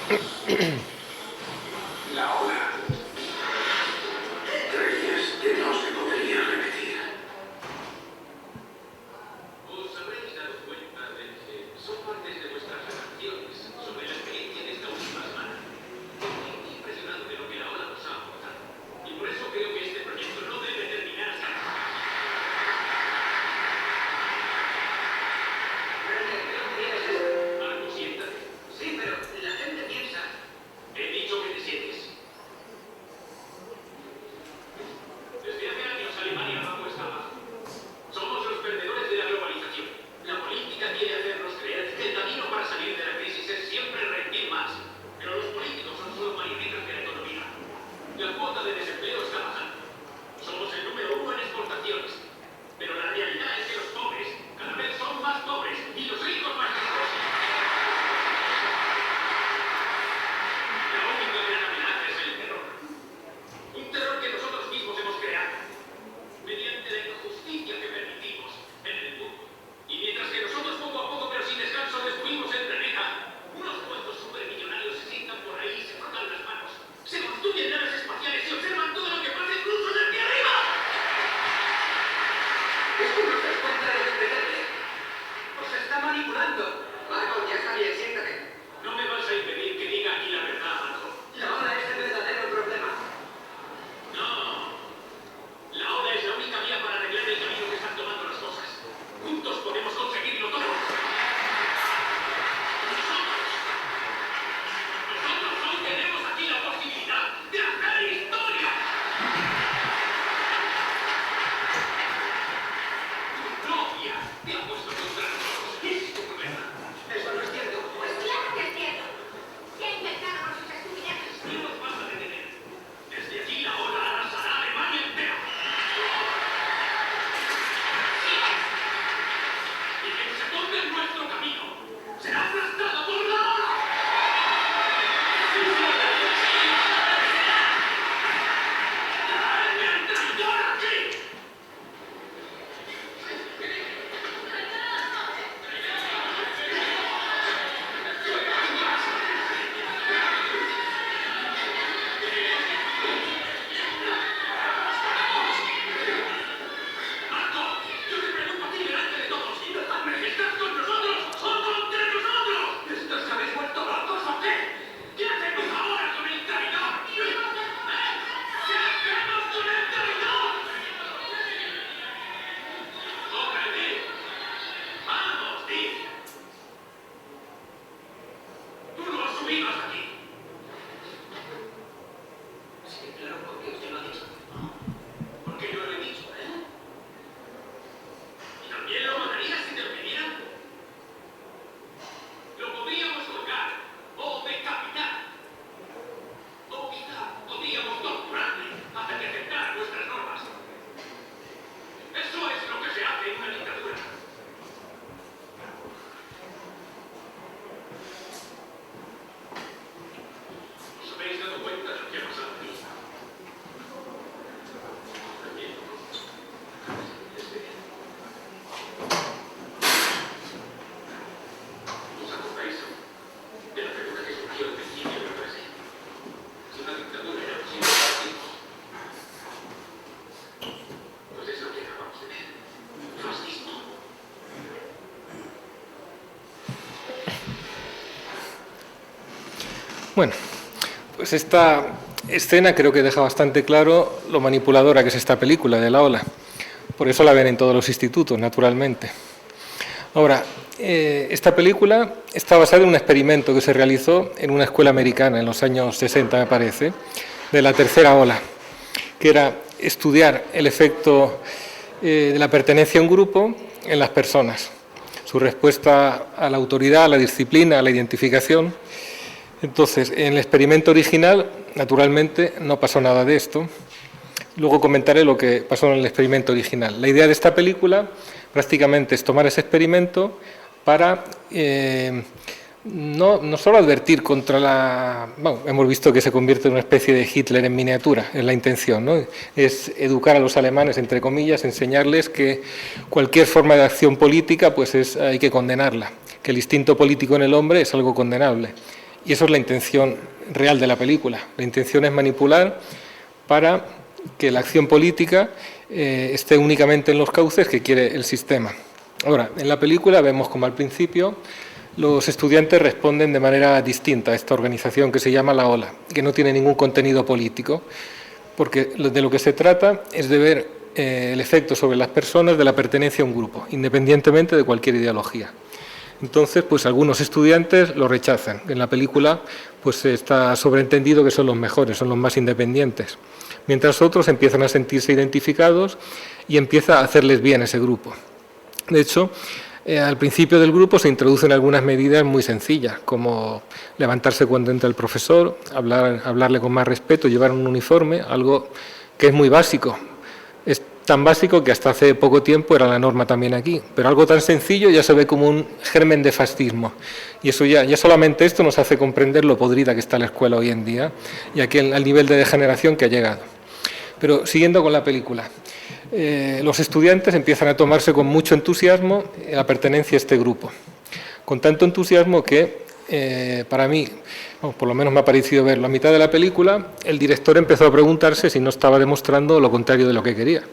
La ola. Creías que no se podría repetir. Os habréis dado cuenta de que son partes de vuestras relaciones sobre la experiencia de esta última semana. Estoy muy impresionado de lo que la ola nos ha aportado. Y por eso creo que este proyecto no debe terminar así. Marco, siéntate. Sí, pero la gente piensa. He dicho que te sientes. Desde hace años Alemania va cuesta abajo. Somos los perdedores de la globalización. La política quiere hacernos creer que el camino para salir de la crisis es siempre rendir más. Pero los políticos son solo marionetas de la economía. La cuota de desempleo está bajando. Somos el número 1 en exportaciones. Pero la realidad es que los pobres cada vez son más pobres y los ricos más ricos. La única gran amenaza es el terror. Un terror que nosotros mismos hemos creado. Mediante la injusticia que permitimos en el mundo. Y mientras que nosotros poco a poco pero sin descanso destruimos el planeta, unos cuantos supermillonarios se sientan por ahí y se frotan las manos. Se construyen naves espaciales y observan todo lo que pasa incluso desde arriba. Es que no te das cuenta de lo que pretende. Os está manipulando. Marco, ya está bien, siéntate. No me vas a impedir que diga aquí la verdad, Marco. La ola es el verdadero problema. No. La ola es la única vía para arreglar el camino que están tomando las cosas. Juntos podemos conseguirlo todo. Nosotros aún tenemos aquí la posibilidad de hacer historia. Tu novia te ha puesto contra nosotros. Ese es tu problema. Eso no es cierto. Pues claro que es cierto. ¿Qué ha inventado con sus estupideces? No nos vas a detener. Desde aquí la ola arrasará a Alemania entera. Y quien se ponga en nuestro camino será aplastado por la ola. ¡Traedme al traidor aquí! Marco, yo te pregunto a ti delante de todos. ¿Estás con nosotros o contra nosotros? ¿Estos habéis vuelto locos o qué? ¿Qué hacemos ahora con el traidor? ¿Qué hacemos con el traidor? ¡Cóbrate! ¡Vamos, tío! ¡Tú no has subido hasta aquí! Sí, claro, porque usted lo ha dicho. Porque yo lo he dicho, ¿eh? ¿Y también lo matarías si te lo pidieran? Lo podríamos colgar o decapitar. O quizá podríamos torturarle hasta que aceptara nuestras normas. Eso es lo que se hace en una dictadura. ¿Os habéis dado cuenta de lo que ha pasado aquí? También. ¿Os acordáis de la pregunta que surgió al principio de la frase? Si una dictadura era posible para ti, pues es lo que acabamos de ver. Fascismo. Bueno, pues esta escena creo que deja bastante claro lo manipuladora que es esta película de la ola. Por eso la ven en todos los institutos, naturalmente. Ahora, esta película está basada en un experimento que se realizó en una escuela americana en los años 60, me parece, de la tercera ola, que era estudiar el efecto de la pertenencia a un grupo en las personas, su respuesta a la autoridad, a la disciplina, a la identificación. Entonces, en el experimento original, naturalmente, no pasó nada de esto. Luego comentaré lo que pasó en el experimento original. La idea de esta película prácticamente es tomar ese experimento para no solo advertir contra la... Bueno, hemos visto que se convierte en una especie de Hitler en miniatura, es la intención, ¿no? Es educar a los alemanes, entre comillas, enseñarles que cualquier forma de acción política pues hay que condenarla, que el instinto político en el hombre es algo condenable Y eso es la intención real de la película. La intención es manipular para que la acción política esté únicamente en los cauces que quiere el sistema. Ahora, en la película vemos como al principio los estudiantes responden de manera distinta a esta organización que se llama La Ola, que no tiene ningún contenido político, porque de lo que se trata es de ver el efecto sobre las personas de la pertenencia a un grupo, independientemente de cualquier ideología. Entonces, pues algunos estudiantes lo rechazan. En la película pues está sobreentendido que son los mejores, son los más independientes, mientras otros empiezan a sentirse identificados y empieza a hacerles bien ese grupo. De hecho, al principio del grupo se introducen algunas medidas muy sencillas, como levantarse cuando entra el profesor, hablarle con más respeto, llevar un uniforme, algo que es muy básico. Es tan básico que hasta hace poco tiempo era la norma también aquí, pero algo tan sencillo ya se ve como un germen de fascismo. Y eso ya solamente esto nos hace comprender lo podrida que está la escuela hoy en día y al nivel de degeneración que ha llegado. Pero siguiendo con la película, los estudiantes empiezan a tomarse con mucho entusiasmo la pertenencia a este grupo. Con tanto entusiasmo que para mí, por lo menos me ha parecido verlo, a mitad de la película, el director empezó a preguntarse si no estaba demostrando lo contrario de lo que quería,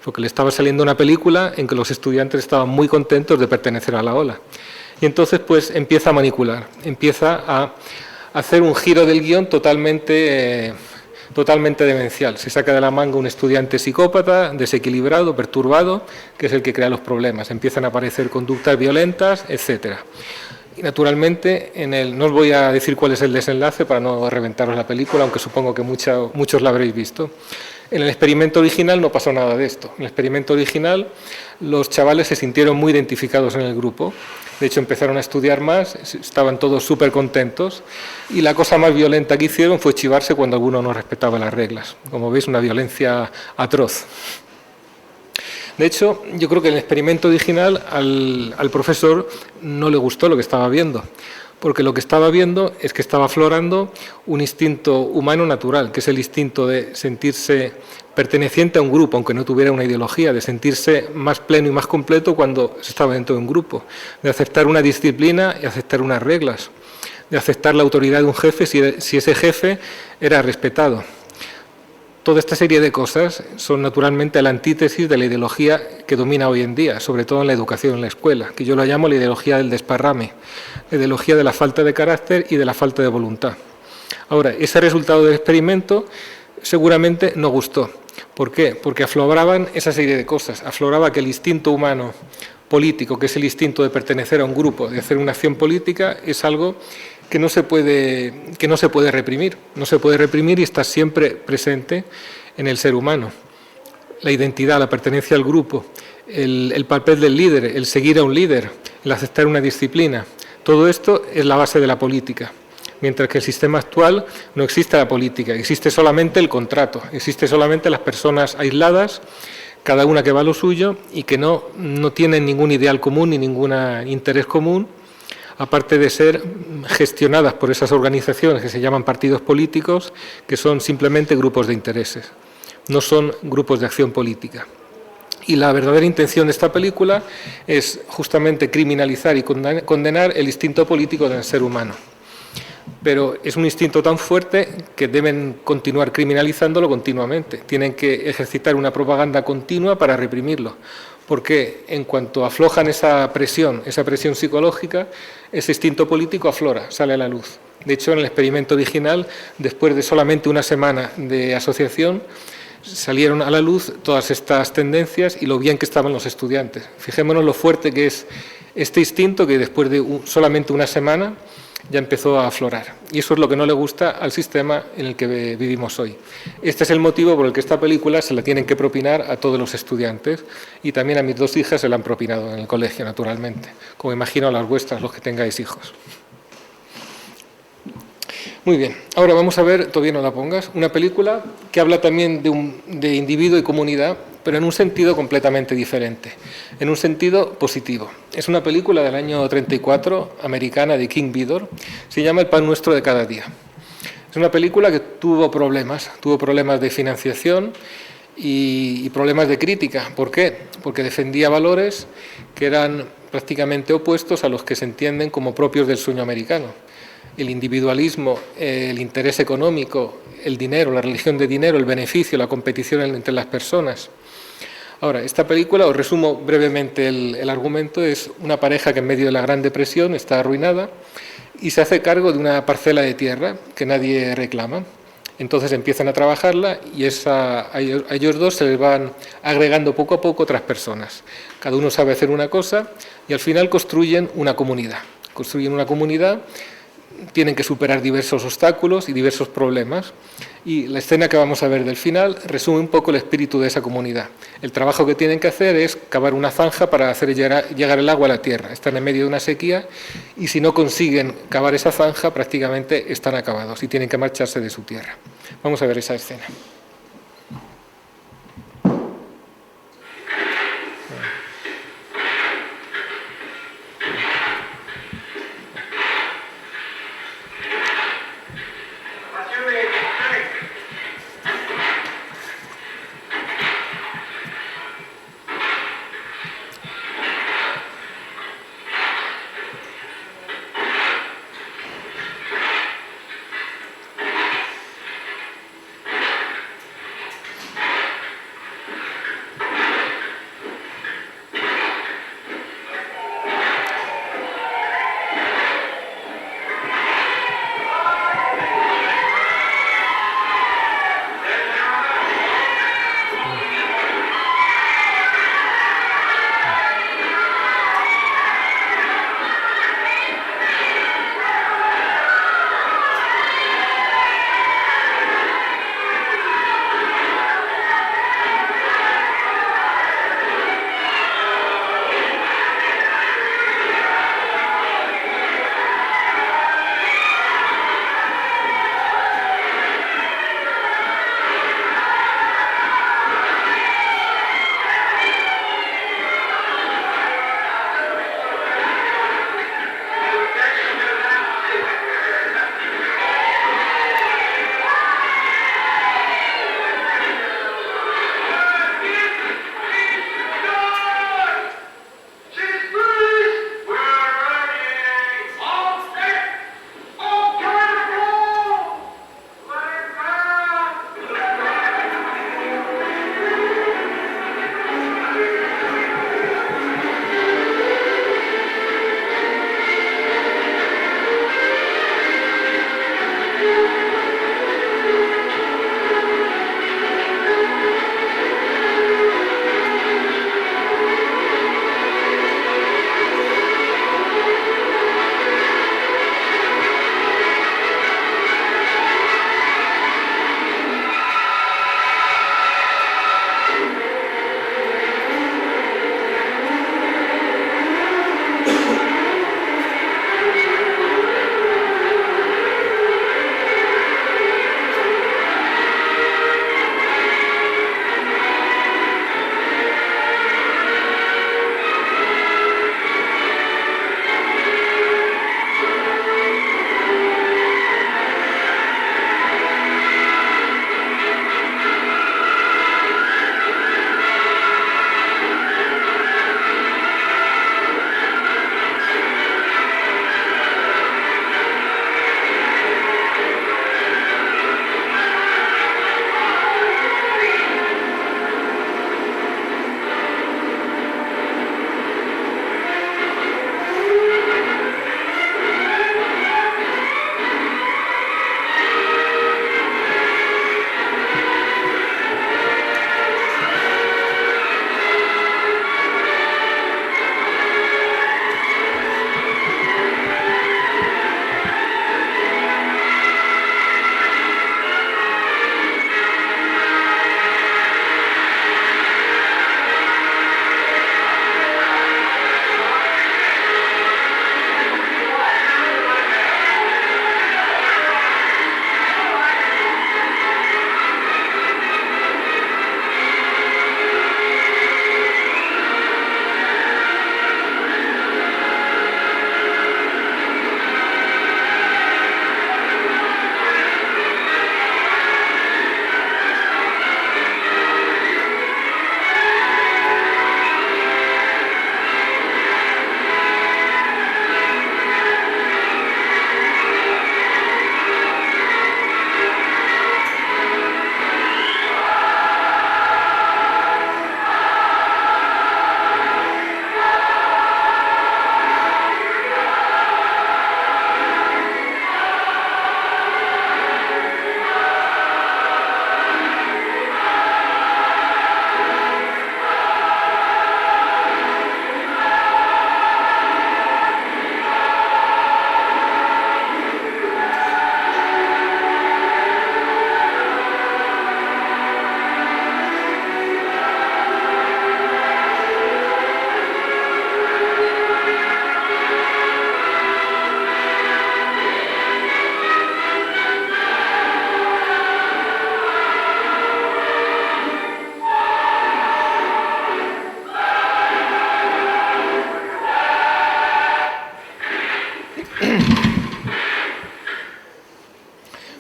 porque le estaba saliendo una película en que los estudiantes estaban muy contentos de pertenecer a la ola. Y entonces pues empieza a manipular, empieza a hacer un giro del guión totalmente demencial. Se saca de la manga un estudiante psicópata, desequilibrado, perturbado, que es el que crea los problemas. Empiezan a aparecer conductas violentas, etcétera. Y naturalmente, no os voy a decir cuál es el desenlace para no reventaros la película, aunque supongo que muchos la habréis visto. En el experimento original no pasó nada de esto. En el experimento original los chavales se sintieron muy identificados en el grupo. De hecho, empezaron a estudiar más, estaban todos súper contentos y la cosa más violenta que hicieron fue chivarse cuando alguno no respetaba las reglas. Como veis, una violencia atroz. De hecho, yo creo que en el experimento original al profesor no le gustó lo que estaba viendo, porque lo que estaba viendo es que estaba aflorando un instinto humano natural, que es el instinto de sentirse perteneciente a un grupo, aunque no tuviera una ideología, de sentirse más pleno y más completo cuando se estaba dentro de un grupo, de aceptar una disciplina y aceptar unas reglas, de aceptar la autoridad de un jefe si ese jefe era respetado. Toda esta serie de cosas son naturalmente la antítesis de la ideología que domina hoy en día, sobre todo en la educación en la escuela, que yo la llamo la ideología del desparrame, la ideología de la falta de carácter y de la falta de voluntad. Ahora, ese resultado del experimento seguramente no gustó. ¿Por qué? Porque afloraban esa serie de cosas. Afloraba que el instinto humano político, que es el instinto de pertenecer a un grupo, de hacer una acción política, es algo que no se puede reprimir. No se puede reprimir y está siempre presente en el ser humano. La identidad, la pertenencia al grupo, el papel del líder, el seguir a un líder, el aceptar una disciplina, todo esto es la base de la política. Mientras que en el sistema actual no existe la política, existe solamente el contrato, existe solamente las personas aisladas, cada una que va a lo suyo y que no tienen ningún ideal común ni ningún interés común, aparte de ser gestionadas por esas organizaciones que se llaman partidos políticos, que son simplemente grupos de intereses, no son grupos de acción política. Y la verdadera intención de esta película es justamente criminalizar y condenar el instinto político del ser humano. Pero es un instinto tan fuerte que deben continuar criminalizándolo continuamente. Tienen que ejercitar una propaganda continua para reprimirlo, porque en cuanto aflojan esa presión psicológica, ese instinto político aflora, sale a la luz. De hecho, en el experimento original, después de solamente una semana de asociación, salieron a la luz todas estas tendencias y lo bien que estaban los estudiantes. Fijémonos lo fuerte que es este instinto que después de solamente una semana ya empezó a aflorar. Y eso es lo que no le gusta al sistema en el que vivimos hoy. Este es el motivo por el que esta película se la tienen que propinar a todos los estudiantes y también a mis 2 hijas se la han propinado en el colegio, naturalmente, como imagino a las vuestras, los que tengáis hijos. Muy bien, ahora vamos a ver, todavía no la pongas, una película que habla también de individuo y comunidad, pero en un sentido completamente diferente, en un sentido positivo. Es una película del año 34, americana, de King Vidor, se llama El pan nuestro de cada día. Es una película que tuvo problemas de financiación y problemas de crítica. ¿Por qué? Porque defendía valores que eran prácticamente opuestos a los que se entienden como propios del sueño americano. el individualismo, el interés económico, el dinero, la religión de dinero, el beneficio, la competición entre las personas. Ahora, esta película, os resumo brevemente el argumento, es una pareja que en medio de la Gran Depresión está arruinada y se hace cargo de una parcela de tierra que nadie reclama. Entonces empiezan a trabajarla y a ellos dos se les van agregando poco a poco otras personas. Cada uno sabe hacer una cosa y al final construyen una comunidad. Construyen una comunidad, tienen que superar diversos obstáculos y diversos problemas. Y la escena que vamos a ver del final resume un poco el espíritu de esa comunidad. El trabajo que tienen que hacer es cavar una zanja para hacer llegar el agua a la tierra. Están en medio de una sequía y si no consiguen cavar esa zanja prácticamente están acabados y tienen que marcharse de su tierra. Vamos a ver esa escena.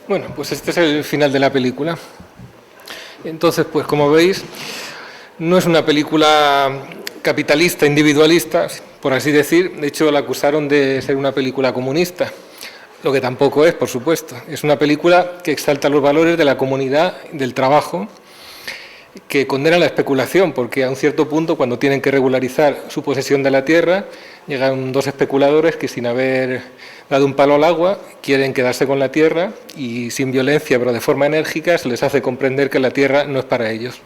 Bueno, pues este es el final de la película. Entonces, pues como veis, no es una película capitalista, individualista, por así decir. De hecho, la acusaron de ser una película comunista, lo que tampoco es, por supuesto. Es una película que exalta los valores de la comunidad, del trabajo, que condena la especulación, porque a un cierto punto, cuando tienen que regularizar su posesión de la tierra, llegan dos especuladores que, sin haber dado un palo al agua, quieren quedarse con la tierra y, sin violencia, pero de forma enérgica, se les hace comprender que la tierra no es para ellos.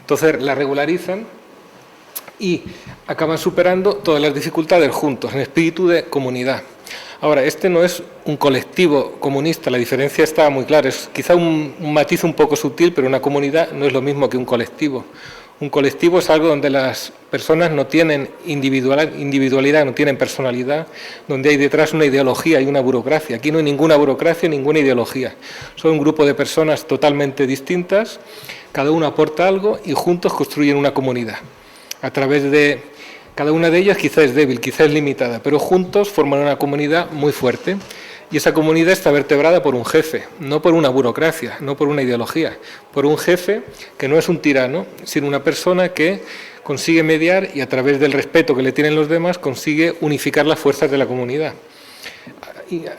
Entonces la regularizan y acaban superando todas las dificultades juntos, en espíritu de comunidad. Ahora, este no es un colectivo comunista, la diferencia está muy clara, es quizá un matiz un poco sutil, pero una comunidad no es lo mismo que un colectivo. Un colectivo es algo donde las personas no tienen individualidad, no tienen personalidad, donde hay detrás una ideología y una burocracia. Aquí no hay ninguna burocracia, ninguna ideología. Son un grupo de personas totalmente distintas, cada uno aporta algo y juntos construyen una comunidad. A través de cada una de ellas quizá es débil, quizá es limitada, pero juntos forman una comunidad muy fuerte. Y esa comunidad está vertebrada por un jefe, no por una burocracia, no por una ideología, por un jefe que no es un tirano, sino una persona que consigue mediar y, a través del respeto que le tienen los demás, consigue unificar las fuerzas de la comunidad.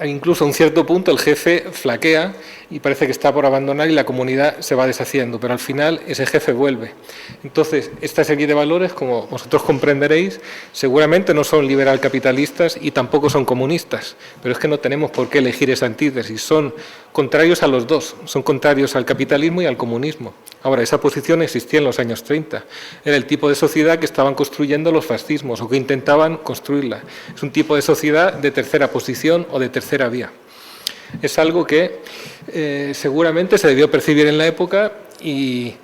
Incluso a un cierto punto el jefe flaquea y parece que está por abandonar y la comunidad se va deshaciendo, pero al final ese jefe vuelve. Entonces, esta serie de valores, como vosotros comprenderéis, seguramente no son liberal capitalistas y tampoco son comunistas, pero es que no tenemos por qué elegir esa antítesis, son contrarios a los dos, son contrarios al capitalismo y al comunismo. Ahora, esa posición existía en los años 30, era el tipo de sociedad que estaban construyendo los fascismos o que intentaban construirla. Es un tipo de sociedad de tercera posición o de tercera vía. Es algo que seguramente se debió percibir en la época y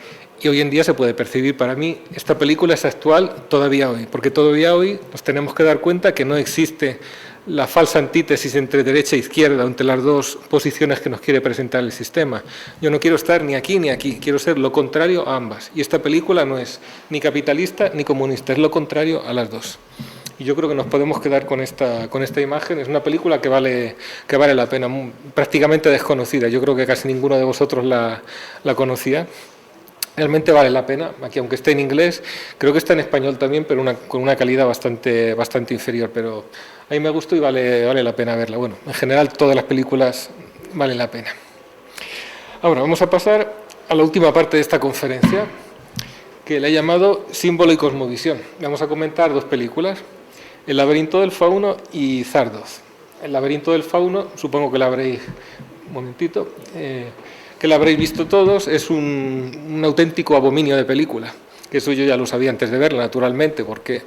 hoy en día se puede percibir. Para mí esta película es actual todavía hoy, porque todavía hoy nos tenemos que dar cuenta que no existe la falsa antítesis entre derecha e izquierda, entre las dos posiciones que nos quiere presentar el sistema. Yo no quiero estar ni aquí ni aquí, quiero ser lo contrario a ambas. Y esta película no es ni capitalista ni comunista, es lo contrario a las dos. Y yo creo que nos podemos quedar con esta imagen. Es una película que vale la pena, prácticamente desconocida. Yo creo que casi ninguno de vosotros la conocía. Realmente vale la pena. Aquí, aunque esté en inglés, creo que está en español también, pero con una calidad bastante inferior. Pero a mí me gustó y vale la pena verla. Bueno, en general todas las películas valen la pena. Ahora vamos a pasar a la última parte de esta conferencia, que le he llamado Símbolo y Cosmovisión. Vamos a comentar dos películas: El laberinto del fauno y Zardoz. El laberinto del fauno, supongo que la habréis... Un momentito... que la habréis visto todos, es un auténtico abominio de película, que eso yo ya lo sabía antes de verla, naturalmente, porque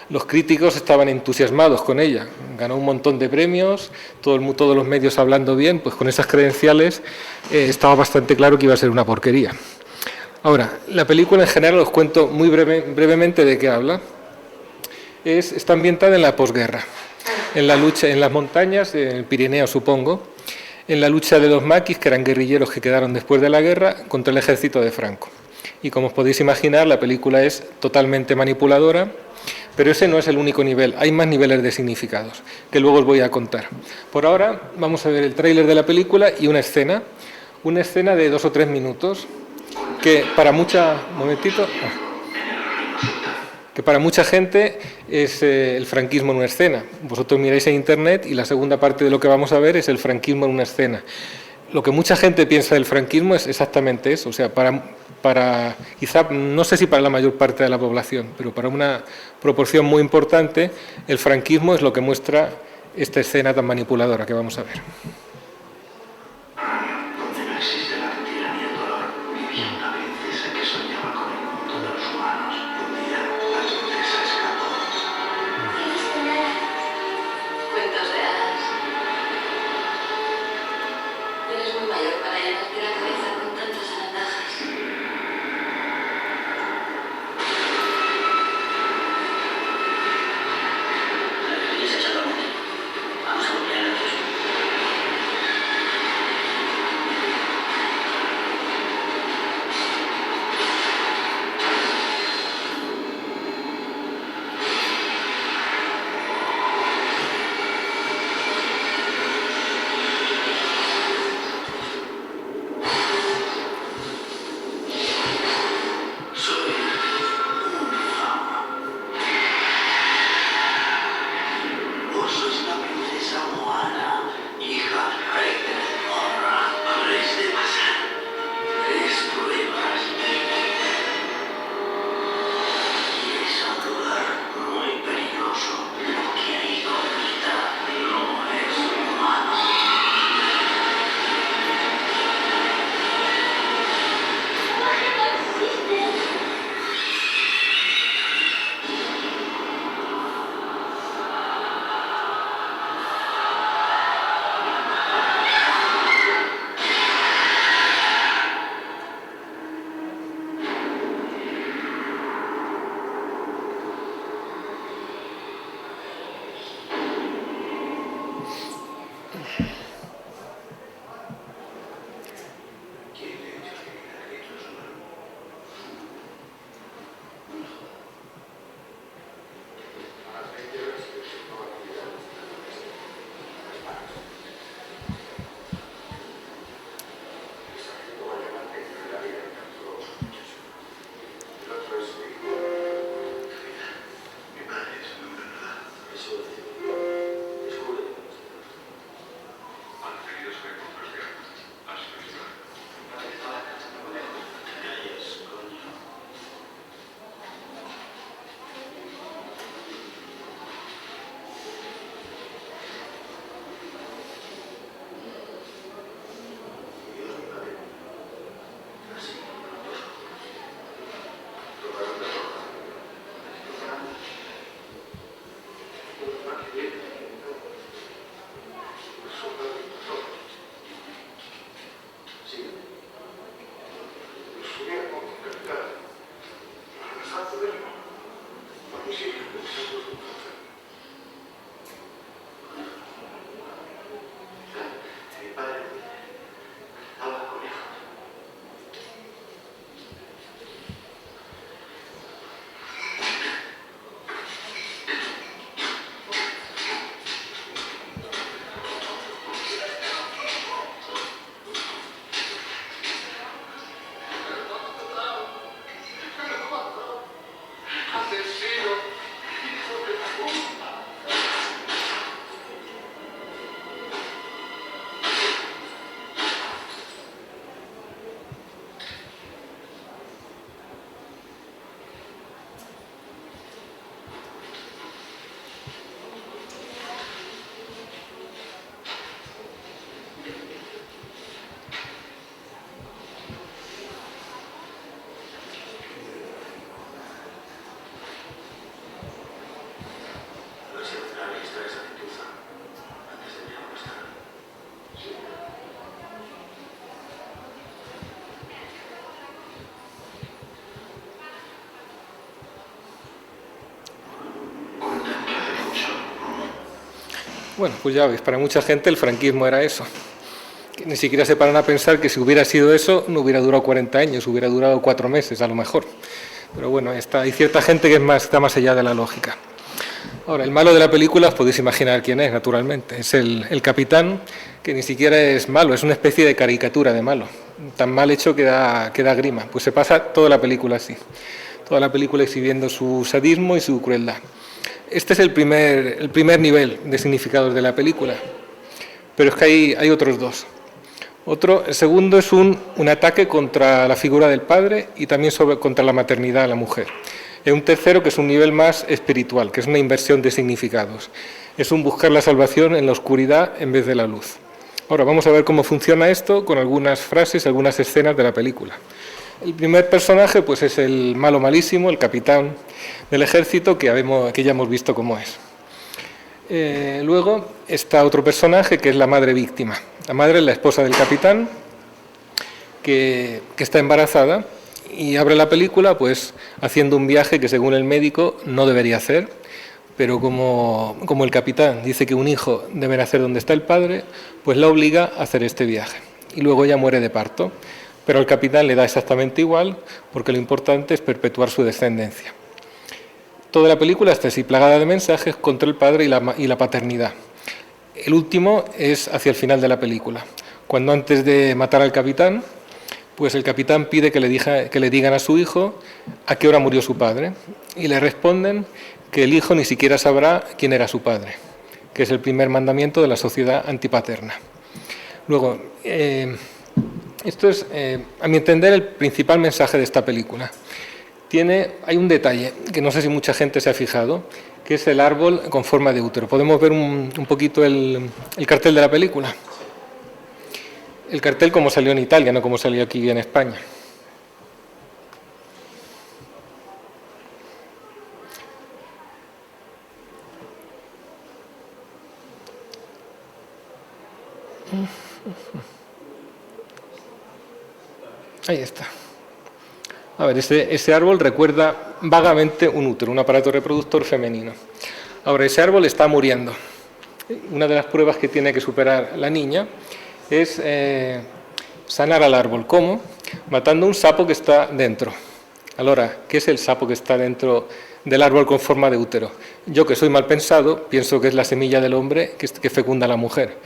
los críticos estaban entusiasmados con ella, ganó un montón de premios, todos los medios hablando bien, pues con esas credenciales estaba bastante claro que iba a ser una porquería. Ahora, la película en general os cuento muy brevemente de qué habla. Está ambientada en la posguerra, en la lucha en las montañas, en el Pirineo supongo, en la lucha de los maquis, que eran guerrilleros que quedaron después de la guerra, contra el ejército de Franco. Y como os podéis imaginar, la película es totalmente manipuladora, pero ese no es el único nivel, hay más niveles de significados, que luego os voy a contar. Por ahora vamos a ver el tráiler de la película y una escena de 2 o 3 minutos, que para mucha gente es el franquismo en una escena. Vosotros miráis en internet y la segunda parte de lo que vamos a ver es el franquismo en una escena. Lo que mucha gente piensa del franquismo es exactamente eso, o sea, para quizá, no sé si para la mayor parte de la población, pero para una proporción muy importante, el franquismo es lo que muestra esta escena tan manipuladora que vamos a ver. Donde no existe la mentira ni el dolor, vivía una princesa que soñaba con el mundo de los humanos. Un día, la princesa escapó. Cuentos de hadas. Eres muy mayor para llenarte la cabeza con tantas zarandajas. La alegría es exactamente. Vamos a bloquear el riesgo. Bueno, pues ya veis, para mucha gente el franquismo era eso. Que ni siquiera se paran a pensar que si hubiera sido eso, no hubiera durado 40 años, hubiera durado 4 meses a lo mejor. Pero bueno, hay cierta gente que está más allá de la lógica. Ahora, el malo de la película, os podéis imaginar quién es, naturalmente. Es el capitán, que ni siquiera es malo, es una especie de caricatura de malo. Tan mal hecho que da grima. Pues se pasa toda la película así. Toda la película exhibiendo su sadismo y su crueldad. Este es el primer nivel de significados de la película. Pero es que hay otros dos. El segundo es un ataque contra la figura del padre y también contra la maternidad de la mujer. Y un tercero que es un nivel más espiritual, que es una inversión de significados. Es un buscar la salvación en la oscuridad en vez de la luz. Ahora vamos a ver cómo funciona esto con algunas frases, algunas escenas de la película. El primer personaje pues es el malo malísimo, el capitán del ejército, que ya hemos visto cómo es. Luego está otro personaje que es la madre víctima. La madre es la esposa del capitán, que está embarazada y abre la película pues haciendo un viaje que según el médico no debería hacer, pero como el capitán dice que un hijo debe nacer donde está el padre, pues la obliga a hacer este viaje. Y luego ella muere de parto, pero al capitán le da exactamente igual porque lo importante es perpetuar su descendencia. Toda la película está así plagada de mensajes contra el padre y la paternidad. El último es hacia el final de la película, cuando antes de matar al capitán, pues el capitán pide que le digan a su hijo a qué hora murió su padre y le responden que el hijo ni siquiera sabrá quién era su padre, que es el primer mandamiento de la sociedad antipaterna. Luego, esto es, a mi entender, el principal mensaje de esta película. Hay un detalle que no sé si mucha gente se ha fijado, que es el árbol con forma de útero. ¿Podemos ver un poquito el cartel de la película? El cartel como salió en Italia, no como salió aquí en España. Ahí está. A ver, ese árbol recuerda vagamente un útero, un aparato reproductor femenino. Ahora, ese árbol está muriendo. Una de las pruebas que tiene que superar la niña es sanar al árbol. ¿Cómo? Matando un sapo que está dentro. Ahora, ¿qué es el sapo que está dentro del árbol con forma de útero? Yo, que soy mal pensado, pienso que es la semilla del hombre que fecunda a la mujer.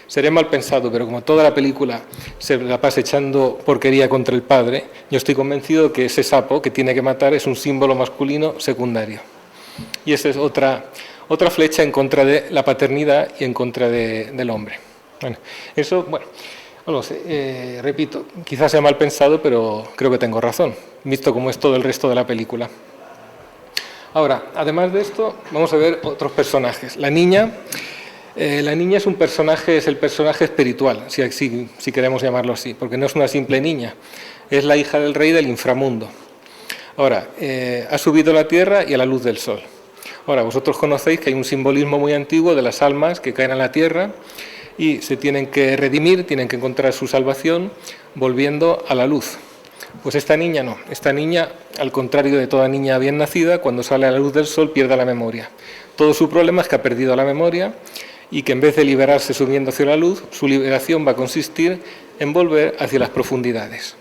Seré mal pensado, pero como toda la película se la pasa echando porquería contra el padre, yo estoy convencido que ese sapo que tiene que matar es un símbolo masculino secundario. Y esa es otra flecha en contra de la paternidad y en contra del hombre. Bueno, eso, no lo sé, repito, quizás sea mal pensado, pero creo que tengo razón, visto cómo es todo el resto de la película. Ahora, además de esto, vamos a ver otros personajes. La niña es un personaje, es el personaje espiritual, si queremos llamarlo así, porque no es una simple niña, es la hija del rey del inframundo. Ahora, ha subido a la tierra y a la luz del sol. Ahora, vosotros conocéis que hay un simbolismo muy antiguo de las almas que caen a la tierra y se tienen que redimir, tienen que encontrar su salvación volviendo a la luz. Pues esta niña no, esta niña, al contrario de toda niña bien nacida, cuando sale a la luz del sol pierde la memoria. Todo su problema es que ha perdido la memoria y que en vez de liberarse subiendo hacia la luz, su liberación va a consistir en volver hacia las profundidades.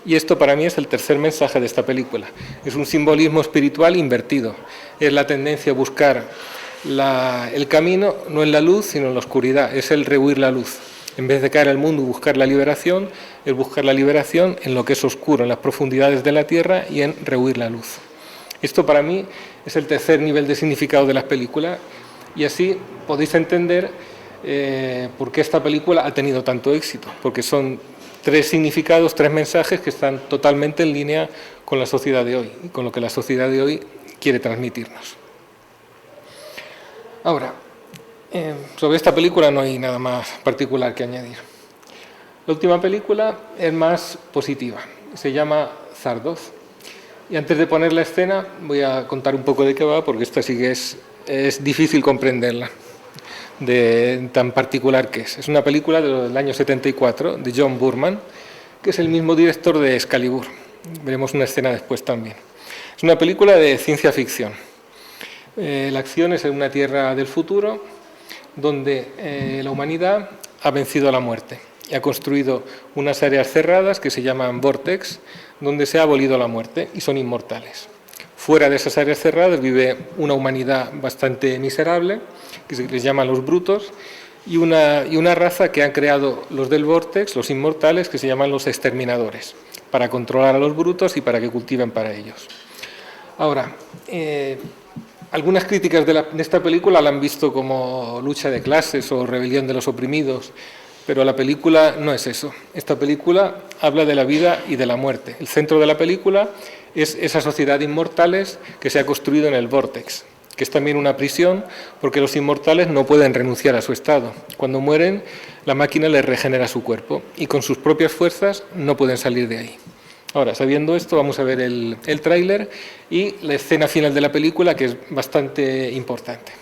Y esto para mí es el tercer mensaje de esta película. Es un simbolismo espiritual invertido. Es la tendencia a buscar el camino no en la luz, sino en la oscuridad. Es el rehuir la luz. En vez de caer al mundo y buscar la liberación, es buscar la liberación en lo que es oscuro, en las profundidades de la tierra y en rehuir la luz. Esto para mí es el tercer nivel de significado de la película. Y así podéis entender por qué esta película ha tenido tanto éxito, porque son 3 significados, 3 mensajes que están totalmente en línea con la sociedad de hoy y con lo que la sociedad de hoy quiere transmitirnos. Ahora, sobre esta película no hay nada más particular que añadir. La última película es más positiva, se llama Zardoz. Y antes de poner la escena voy a contar un poco de qué va, porque esta sí que es difícil comprenderla, de tan particular que es. Es una película del año 74 de John Boorman, que es el mismo director de Excalibur. Veremos una escena después también. Es una película de ciencia ficción. La acción es en una tierra del futuro, donde la humanidad ha vencido a la muerte y ha construido unas áreas cerradas que se llaman vórtex, donde se ha abolido la muerte y son inmortales. Fuera de esas áreas cerradas vive una humanidad bastante miserable, que se les llaman los brutos, y una raza que han creado los del vórtex, los inmortales, que se llaman los exterminadores, para controlar a los brutos y para que cultiven para ellos. Ahora, algunas críticas de esta película la han visto como lucha de clases o rebelión de los oprimidos, pero la película no es eso. Esta película habla de la vida y de la muerte. El centro de la película es esa sociedad de inmortales que se ha construido en el vórtex, que es también una prisión porque los inmortales no pueden renunciar a su estado. Cuando mueren, la máquina les regenera su cuerpo y con sus propias fuerzas no pueden salir de ahí. Ahora, sabiendo esto, vamos a ver el tráiler y la escena final de la película, que es bastante importante.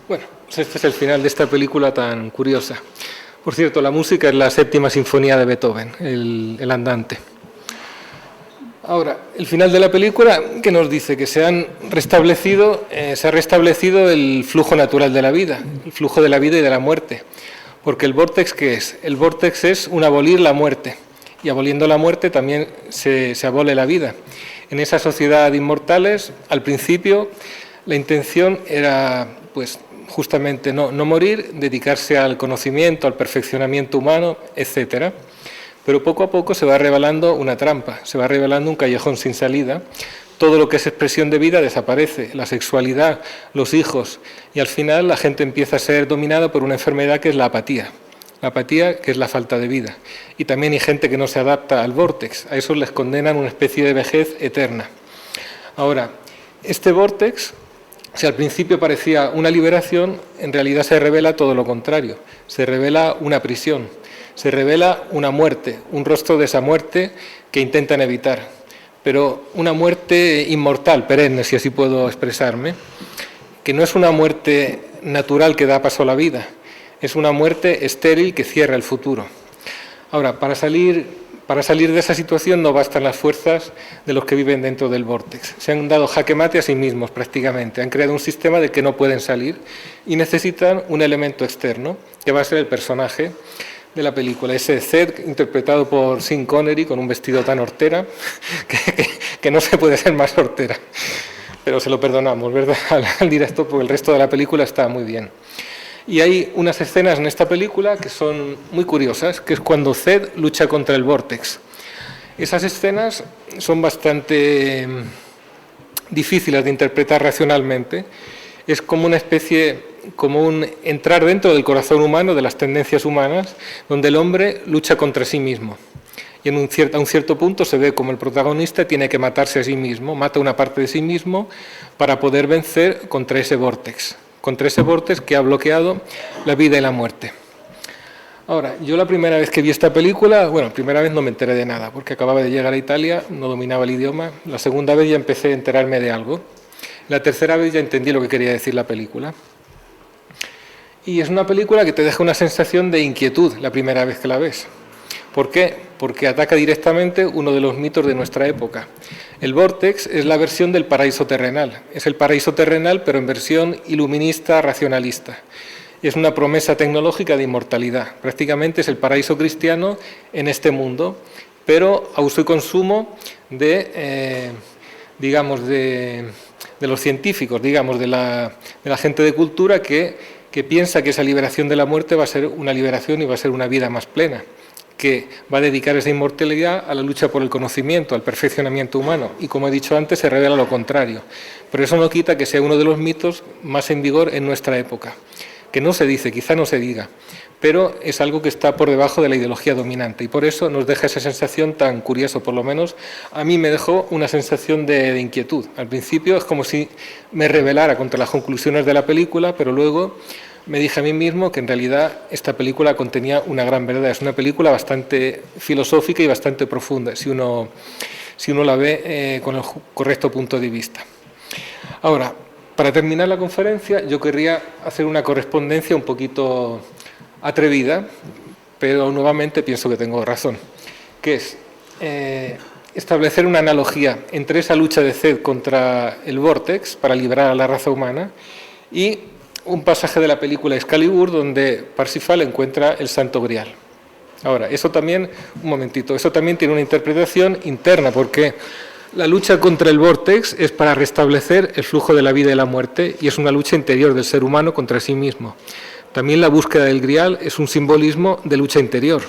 Bueno, pues este es el final de esta película tan curiosa. Por cierto, la música es la 7ª sinfonía de Beethoven, el Andante. Ahora, el final de la película, que nos dice que se ha restablecido el flujo natural de la vida, el flujo de la vida y de la muerte. Porque el vórtex, ¿qué es? El vórtex es un abolir la muerte, y aboliendo la muerte también se abole la vida. En esa sociedad de inmortales, al principio, la intención era, pues, justamente no morir, dedicarse al conocimiento, al perfeccionamiento humano, etc. Pero poco a poco se va revelando una trampa, se va revelando un callejón sin salida. Todo lo que es expresión de vida desaparece, la sexualidad, los hijos, y al final la gente empieza a ser dominada por una enfermedad que es la apatía. La apatía, que es la falta de vida. Y también hay gente que no se adapta al vórtex, a eso les condenan una especie de vejez eterna. Ahora, este vórtex, si al principio parecía una liberación, en realidad se revela todo lo contrario, se revela una prisión, se revela una muerte, un rostro de esa muerte que intentan evitar, pero una muerte inmortal, perenne, si así puedo expresarme, que no es una muerte natural que da paso a la vida, es una muerte estéril que cierra el futuro. Ahora, para salir de esa situación no bastan las fuerzas de los que viven dentro del vórtex. Se han dado jaque mate a sí mismos prácticamente, han creado un sistema del que no pueden salir y necesitan un elemento externo, que va a ser el personaje de la película, ese Zed interpretado por Sean Connery con un vestido tan hortera que no se puede ser más hortera, pero se lo perdonamos, ¿verdad?, al director, porque el resto de la película está muy bien. Y hay unas escenas en esta película que son muy curiosas, que es cuando Zed lucha contra el vórtex. Esas escenas son bastante difíciles de interpretar racionalmente. Es como una especie, como un entrar dentro del corazón humano, de las tendencias humanas, donde el hombre lucha contra sí mismo. Y a un cierto punto se ve como el protagonista tiene que matarse a sí mismo, mata una parte de sí mismo para poder vencer contra ese vórtex que ha bloqueado la vida y la muerte. Ahora, yo la primera vez que vi esta película, bueno, la primera vez no me enteré de nada, porque acababa de llegar a Italia, no dominaba el idioma. La segunda vez ya empecé a enterarme de algo. La tercera vez ya entendí lo que quería decir la película. Y es una película que te deja una sensación de inquietud la primera vez que la ves. ¿Por qué? Porque ataca directamente uno de los mitos de nuestra época. El vórtex es la versión del paraíso terrenal. Es el paraíso terrenal, pero en versión iluminista, racionalista. Es una promesa tecnológica de inmortalidad. Prácticamente es el paraíso cristiano en este mundo, pero a uso y consumo de los científicos, digamos, de la gente de cultura que piensa que esa liberación de la muerte va a ser una liberación y va a ser una vida más plena, que va a dedicar esa inmortalidad a la lucha por el conocimiento, al perfeccionamiento humano, y como he dicho antes, se revela lo contrario. Pero eso no quita que sea uno de los mitos más en vigor en nuestra época, que no se dice, quizá no se diga, pero es algo que está por debajo de la ideología dominante, y por eso nos deja esa sensación tan curiosa, por lo menos a mí me dejó una sensación de inquietud. Al principio es como si me rebelara contra las conclusiones de la película, pero luego me dije a mí mismo que en realidad esta película contenía una gran verdad. Es una película bastante filosófica y bastante profunda, si uno la ve con el correcto punto de vista. Ahora, para terminar la conferencia, yo querría hacer una correspondencia un poquito atrevida, pero nuevamente pienso que tengo razón, que es establecer una analogía entre esa lucha de Zed contra el vórtex para liberar a la raza humana y un pasaje de la película Excalibur donde Parsifal encuentra el Santo Grial. Ahora, eso también tiene una interpretación interna, porque la lucha contra el vórtex es para restablecer el flujo de la vida y la muerte, y es una lucha interior del ser humano contra sí mismo. También la búsqueda del Grial es un simbolismo de lucha interior.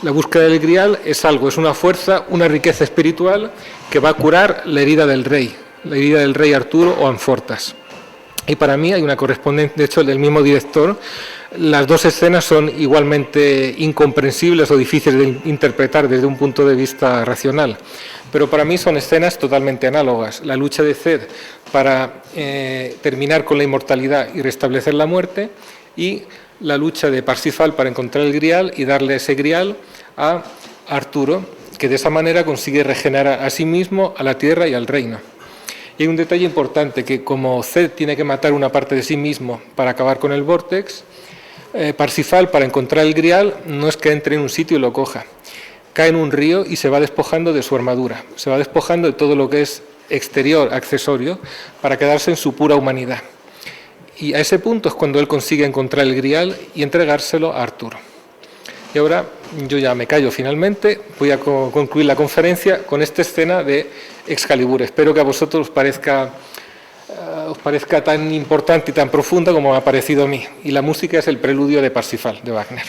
La búsqueda del Grial es una fuerza, una riqueza espiritual que va a curar la herida del rey Arturo o Anfortas. Y para mí hay una correspondencia, de hecho, del mismo director. Las dos escenas son igualmente incomprensibles o difíciles de interpretar desde un punto de vista racional, pero para mí son escenas totalmente análogas. La lucha de Zed para terminar con la inmortalidad y restablecer la muerte, y la lucha de Parsifal para encontrar el Grial y darle ese Grial a Arturo, que de esa manera consigue regenerar a sí mismo, a la tierra y al reino. Y hay un detalle importante, que como Zed tiene que matar una parte de sí mismo para acabar con el Vórtex, Parsifal, para encontrar el Grial, no es que entre en un sitio y lo coja. Cae en un río y se va despojando de su armadura, se va despojando de todo lo que es exterior, accesorio, para quedarse en su pura humanidad. Y a ese punto es cuando él consigue encontrar el Grial y entregárselo a Arturo. Y ahora yo ya me callo finalmente, voy a concluir la conferencia con esta escena de Excalibur. Espero que a vosotros os parezca tan importante y tan profunda como me ha parecido a mí. Y la música es el preludio de Parsifal, de Wagner.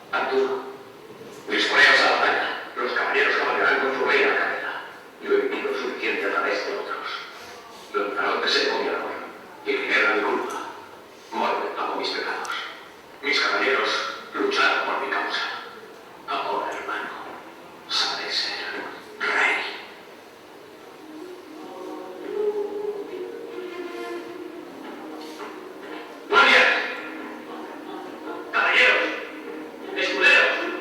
Arturo, disponeos a la batalla. Los caballeros cabalgarán con su rey a la cabeza. Yo he vivido lo suficiente a través de otros. Lanzarote se comiaron y Ginebra mi culpa. Muerte pago mis pecados. Mis caballeros lucharon por mi causa. Ahora, hermano, sabré ser rey. ¡Guardias! ¡Caballeros! ¡Escuderos!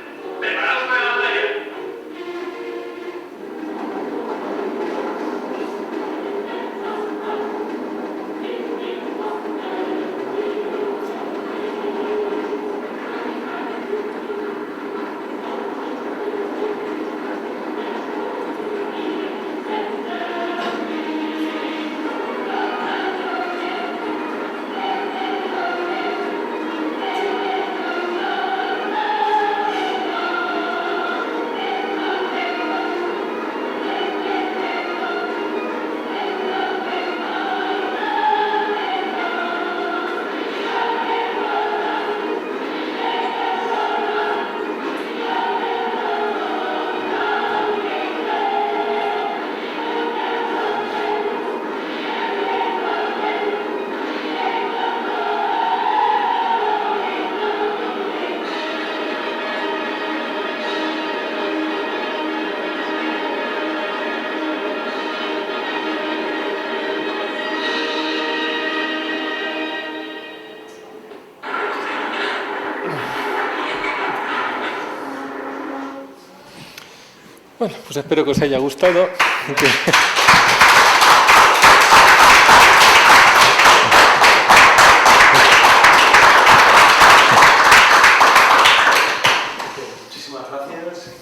Bueno, pues espero que os haya gustado. Muchísimas gracias.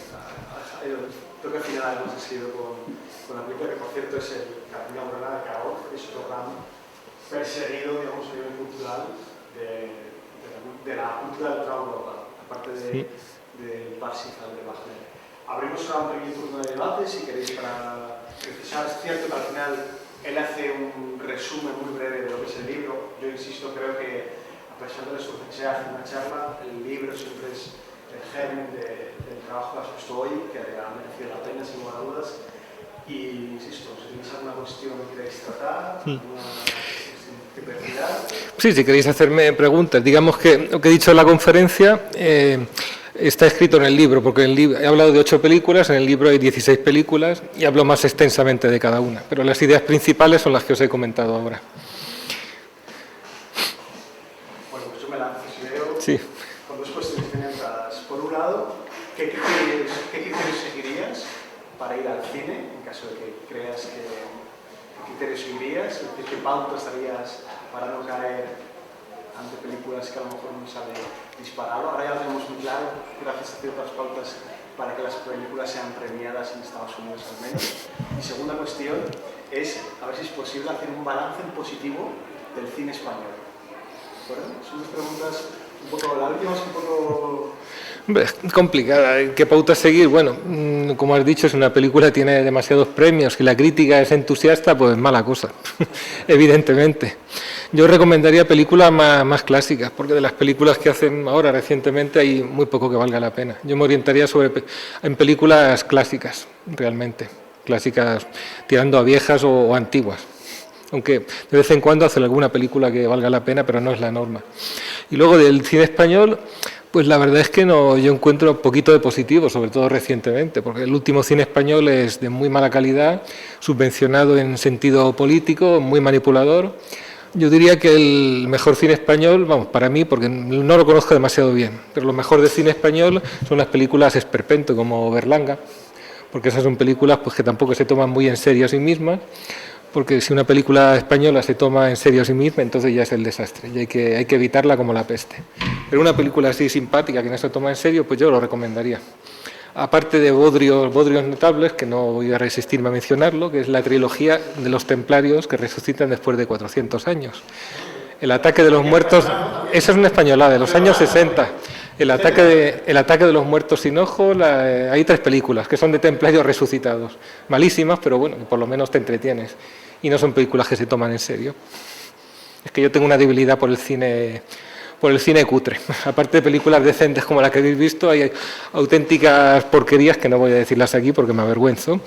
Creo que al final hemos seguido con la película, que por cierto es el Carmina Burana de Cabo, es otro gran perseguido, digamos, a nivel cultural de la cultura de toda Europa, aparte del Parsifal de Wagner. Abrimos ahora un pequeño turno de debate, si queréis, para precisar. Es cierto que al final él hace un resumen muy breve de lo que es el libro. Yo insisto, creo que a pesar de eso que se hace una charla, el libro siempre es el germen del trabajo que has puesto hoy, que ha merecido la pena, sin lugar a dudas. Y insisto, si tenéis alguna cuestión que queréis tratar, alguna diversidad. Sí, si queréis hacerme preguntas. Digamos que lo que he dicho en la conferencia está escrito en el libro, porque en el libro he hablado de 8 películas, en el libro hay 16 películas y hablo más extensamente de cada una, pero las ideas principales son las que os he comentado ahora. Bueno, pues yo me lanzo, si veo, Sí. con dos cuestiones financieras. Por un lado, ¿qué criterios seguirías para ir al cine, en caso de que creas que criterios seguirías? Es decir, ¿qué pautas darías para no caer ante películas que a lo mejor no sale disparado? Ahora ya lo tenemos muy claro, gracias a ciertas pautas, para que las películas sean premiadas en Estados Unidos al menos. Y segunda cuestión es, a ver si es posible, hacer un balance en positivo del cine español. ¿De acuerdo? Son dos preguntas un poco, la última es un poco... Hombre, es complicada. ¿Qué pautas seguir? Bueno, como has dicho, si una película tiene demasiados premios y la crítica es entusiasta, pues mala cosa, evidentemente. Yo recomendaría películas más clásicas, porque de las películas que hacen ahora recientemente hay muy poco que valga la pena. Yo me orientaría en películas clásicas, realmente. Clásicas tirando a viejas o antiguas. Aunque de vez en cuando hacen alguna película que valga la pena, pero no es la norma. Y luego del cine español, pues la verdad es que yo encuentro un poquito de positivo, sobre todo recientemente, porque el último cine español es de muy mala calidad, subvencionado en sentido político, muy manipulador. Yo diría que el mejor cine español, vamos, para mí, porque no lo conozco demasiado bien, pero lo mejor del cine español son las películas esperpento, como Berlanga, porque esas son películas pues, que tampoco se toman muy en serio a sí mismas, porque si una película española se toma en serio a sí misma, entonces ya es el desastre, y hay que evitarla como la peste. Pero una película así simpática, que no se toma en serio, pues yo lo recomendaría. Aparte de bodrios notables, que no voy a resistirme a mencionarlo, que es la trilogía de los templarios que resucitan después de 400 años. El ataque de los muertos, esa es una españolada de los años 60. El ataque de los muertos sin ojo, hay 3 películas que son de templarios resucitados. Malísimas, pero bueno, por lo menos te entretienes. Y no son películas que se toman en serio. Es que yo tengo una debilidad por el cine cutre. Aparte de películas decentes como la que habéis visto, hay auténticas porquerías que no voy a decirlas aquí porque me avergüenzo.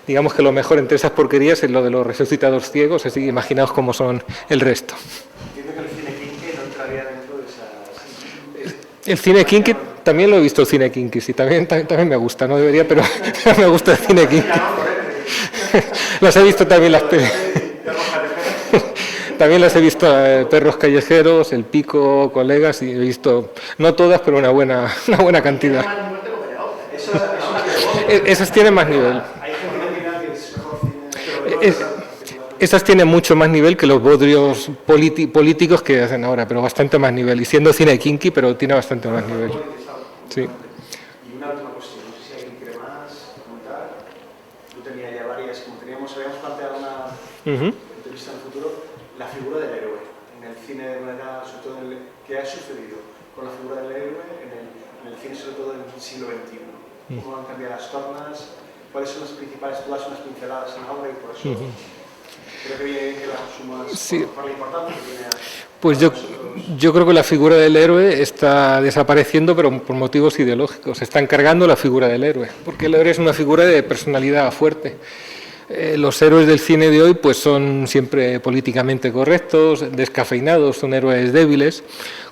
Digamos que lo mejor entre esas porquerías es lo de los resucitados ciegos, así que imaginaos cómo son el resto. Entiendo que el cine kinky no entraría dentro de esas... El cine kinky, también lo he visto el cine kinky, sí, también me gusta, no debería, pero me gusta el cine kinky. Las he visto también las películas. También las he visto, Perros callejeros, El Pico, Colegas, y he visto, no todas, pero una buena cantidad. Esas tienen más nivel. Esas tienen mucho más nivel que los bodrios políticos que hacen ahora, pero bastante más nivel. Y siendo cine kinky, pero tiene bastante más nivel. Sí. Y una última cuestión, no sé si alguien quiere más comentar. Yo tenía ya varias, como habíamos planteado una entrevista en el futuro, la figura del héroe en el cine de manera, sobre todo ¿qué ha sucedido con la figura del héroe en el cine, sobre todo en el siglo XXI? ¿Cómo han cambiado las tornas? ¿Cuáles son las principales, todas unas pinceladas en aula y por eso creo que bien que las sumas sí. por la importancia que tiene? Pues yo creo que la figura del héroe está desapareciendo, pero por motivos ideológicos. Se está encargando la figura del héroe, porque el héroe es una figura de personalidad fuerte. Los héroes del cine de hoy pues son siempre políticamente correctos, descafeinados, son héroes débiles.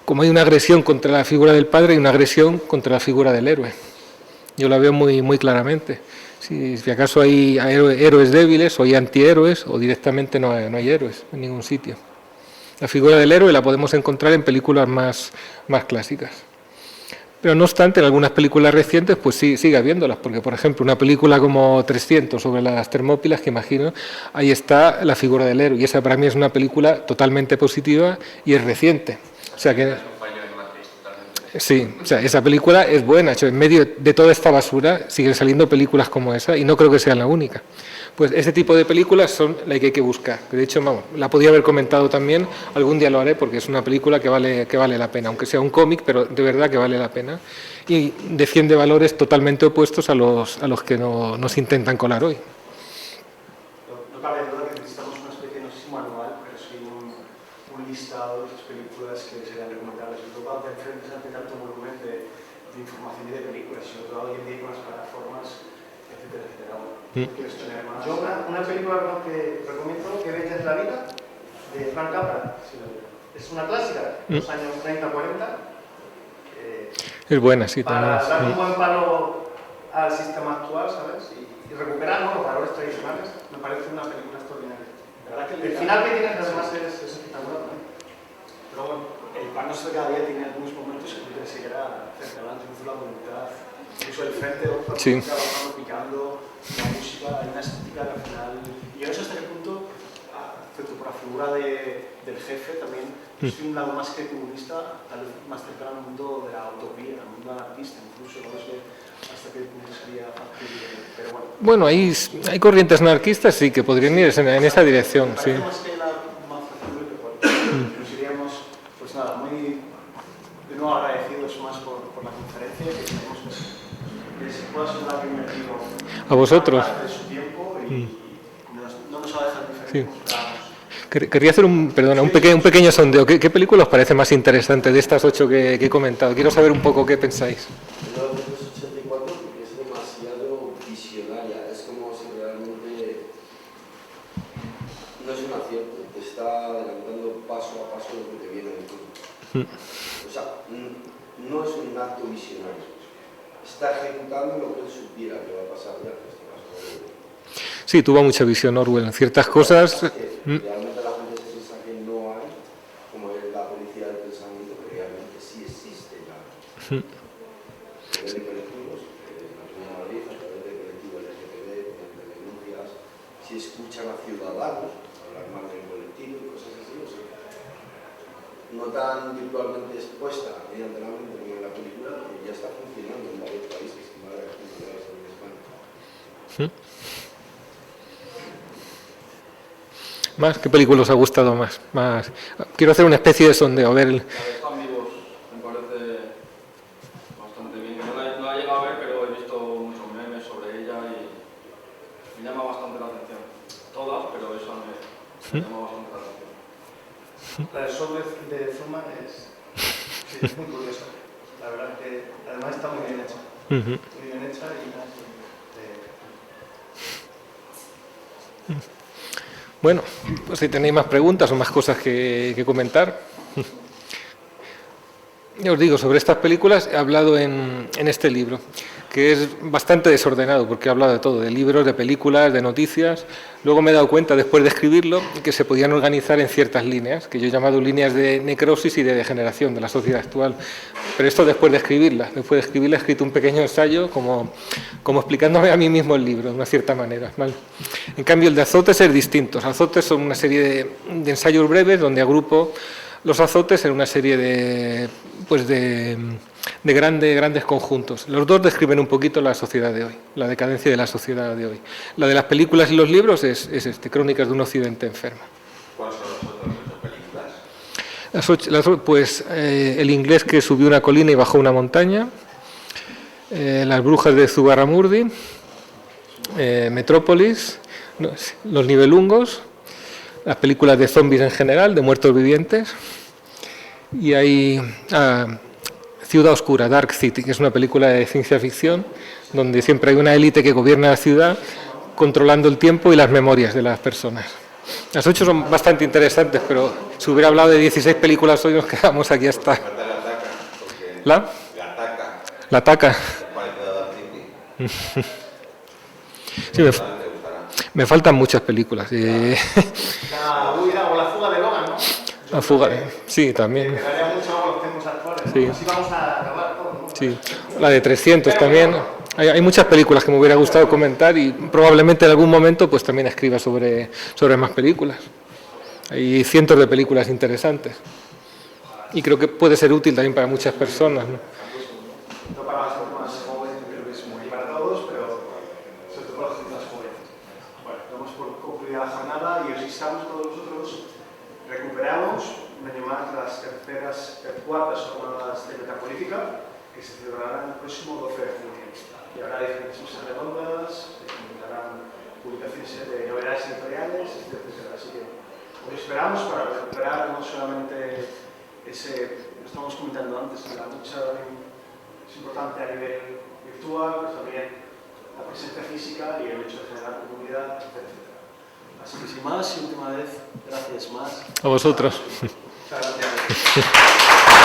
Como hay una agresión contra la figura del padre, hay una agresión contra la figura del héroe. Yo la veo muy claramente. Si acaso hay héroes débiles o hay antihéroes, o directamente no hay héroes en ningún sitio. La figura del héroe la podemos encontrar en películas más clásicas. Pero no obstante, en algunas películas recientes pues sí, sigue habiéndolas, porque por ejemplo una película como 300 sobre las Termópilas, que imagino, ahí está la figura del héroe, y esa para mí es una película totalmente positiva y es reciente. O sea que... Sí, o sea, esa película es buena, en medio de toda esta basura siguen saliendo películas como esa y no creo que sea la única. Pues ese tipo de películas son las que hay que buscar. De hecho, vamos, la podía haber comentado también, algún día lo haré porque es una película que vale la pena, aunque sea un cómic, pero de verdad que vale la pena. Y defiende valores totalmente opuestos a los que nos intentan colar hoy. No cabe duda que necesitamos una especie, no sé si manual, pero sí un listado de las películas que serían recomendables. Y luego te enfrentas ante tanto volumen de información y de películas, y sobre todo hoy en día con las plataformas, etcétera, etcétera. ¿Quieres tener más? Yo una película que recomiendo, Que bella es la vida, de Frank Capra. Sí, Es una clásica, de los años 30-40. Es buena, sí, Para también. dar un buen palo al sistema actual, ¿sabes? Y recuperar los valores tradicionales. Me parece una película extraordinaria. La verdad que El final que tienes además es espectacular, ¿no? Pero bueno, el pan nuestro cada día tiene algunos momentos que tú tienes que quedar cerca adelante, incluso la voluntad, incluso el frente de otro, Sí. trabajando, picando, la música, hay una estética que al final. Y yo no sé hasta qué punto, por la figura del jefe también, yo soy un lado más que comunista, tal vez más cercano al mundo de la utopía, al mundo anarquista, incluso, no sé hasta qué punto sería factible, pero bueno. Bueno, hay corrientes anarquistas, sí, que podrían ir en esa dirección, sí. Me parece más que la más factible, que bueno, nos iríamos, pues nada, muy de nuevo agradecidos más por la conferencia, que tenemos que se pueda ser la que invertido A vosotros. parte de su tiempo y no nos ha dejado Sí. diferentes como esperábamos. Quería hacer un pequeño sondeo. ¿Qué película os parece más interesante de estas 8 que he comentado? Quiero saber un poco qué pensáis. 1984 porque es demasiado visionaria, es como si realmente no es un acierto, te está adelantando paso a paso lo que te viene del futuro. O sea, no es un acto visionario, está ejecutando lo que él supiera que va a pasar ya en este caso. Sí, tuvo mucha visión Orwell en ciertas cosas. Realmente la gente se piensa que no hay, como es la policía del pensamiento, que realmente sí existe ya. A través de colectivos, la Comunidad de Madrid, a través de colectivos LGTB, mediante denuncias, si escuchan a ciudadanos hablar mal del colectivo y cosas así, o sea, no tan virtualmente expuesta mediante la mente como en la película, que ya está funcionando en varios países, que no ha funcionado en España. ¿Más? ¿Qué película os ha gustado más? Quiero hacer una especie de sondeo, a ver. La de Están vivos me parece bastante bien. No la he llegado a ver, pero he visto muchos memes sobre ella y me llama bastante la atención. Todas, pero esa me llama bastante la atención. La de Sobre de Truman es muy curiosa. La verdad que además está muy bien hecha. Muy bien hecha y Bueno, pues si tenéis más preguntas o más cosas que comentar. Ya os digo, sobre estas películas he hablado en este libro, que es bastante desordenado, porque he hablado de todo, de libros, de películas, de noticias. Luego me he dado cuenta, después de escribirlo, que se podían organizar en ciertas líneas, que yo he llamado líneas de necrosis y de degeneración de la sociedad actual. Pero esto después de escribirla. Después de escribirla he escrito un pequeño ensayo, como explicándome a mí mismo el libro, de una cierta manera, ¿vale? En cambio, el de azotes es distinto. Los azotes son una serie de ensayos breves, donde agrupo los azotes en una serie de grandes conjuntos. Los dos describen un poquito la sociedad de hoy, la decadencia de la sociedad de hoy. La de las películas y los libros es Crónicas de un Occidente enfermo. ¿Cuáles son las otras películas? Pues El inglés que subió una colina y bajó una montaña, Las brujas de Zugarramurdi, Metrópolis, Los nivelungos, las películas de zombies en general, de muertos vivientes, y hay Ciudad Oscura, Dark City, que es una película de ciencia ficción, donde siempre hay una élite que gobierna la ciudad, controlando el tiempo y las memorias de las personas. Las 8 son bastante interesantes, pero si hubiera hablado de 16 películas hoy nos quedamos aquí hasta... ¿La? La Ataca. Sí, me faltan muchas películas. La huida o la fuga de Logan, ¿no? La fuga, sí, también. Me daría mucho a los tiempos actuales, ¿no? Sí. Así vamos a acabar todo, ¿no? Sí, la de 300 también. Hay muchas películas que me hubiera gustado comentar y probablemente en algún momento pues también escriba sobre más películas. Hay cientos de películas interesantes y creo que puede ser útil también para muchas personas, ¿no? No para la gente más joven, creo que es muy para todos, pero sobre todo para la gente más joven. Bueno, damos por concluida la jornada y os instamos todos nosotros, recuperamos un año más las cuartas jornadas de metapolítica que se celebrarán el próximo 12 de junio. Y habrá diferentes mesas redondas, darán publicaciones de novedades editoriales, etc. Así que os esperamos para recuperar no solamente ese, lo estamos comentando antes, la lucha es importante a nivel virtual, pero también la presencia física y el hecho de generar comunidad, etc. Así que sin más y última vez, gracias más. A vosotros. Muchas gracias.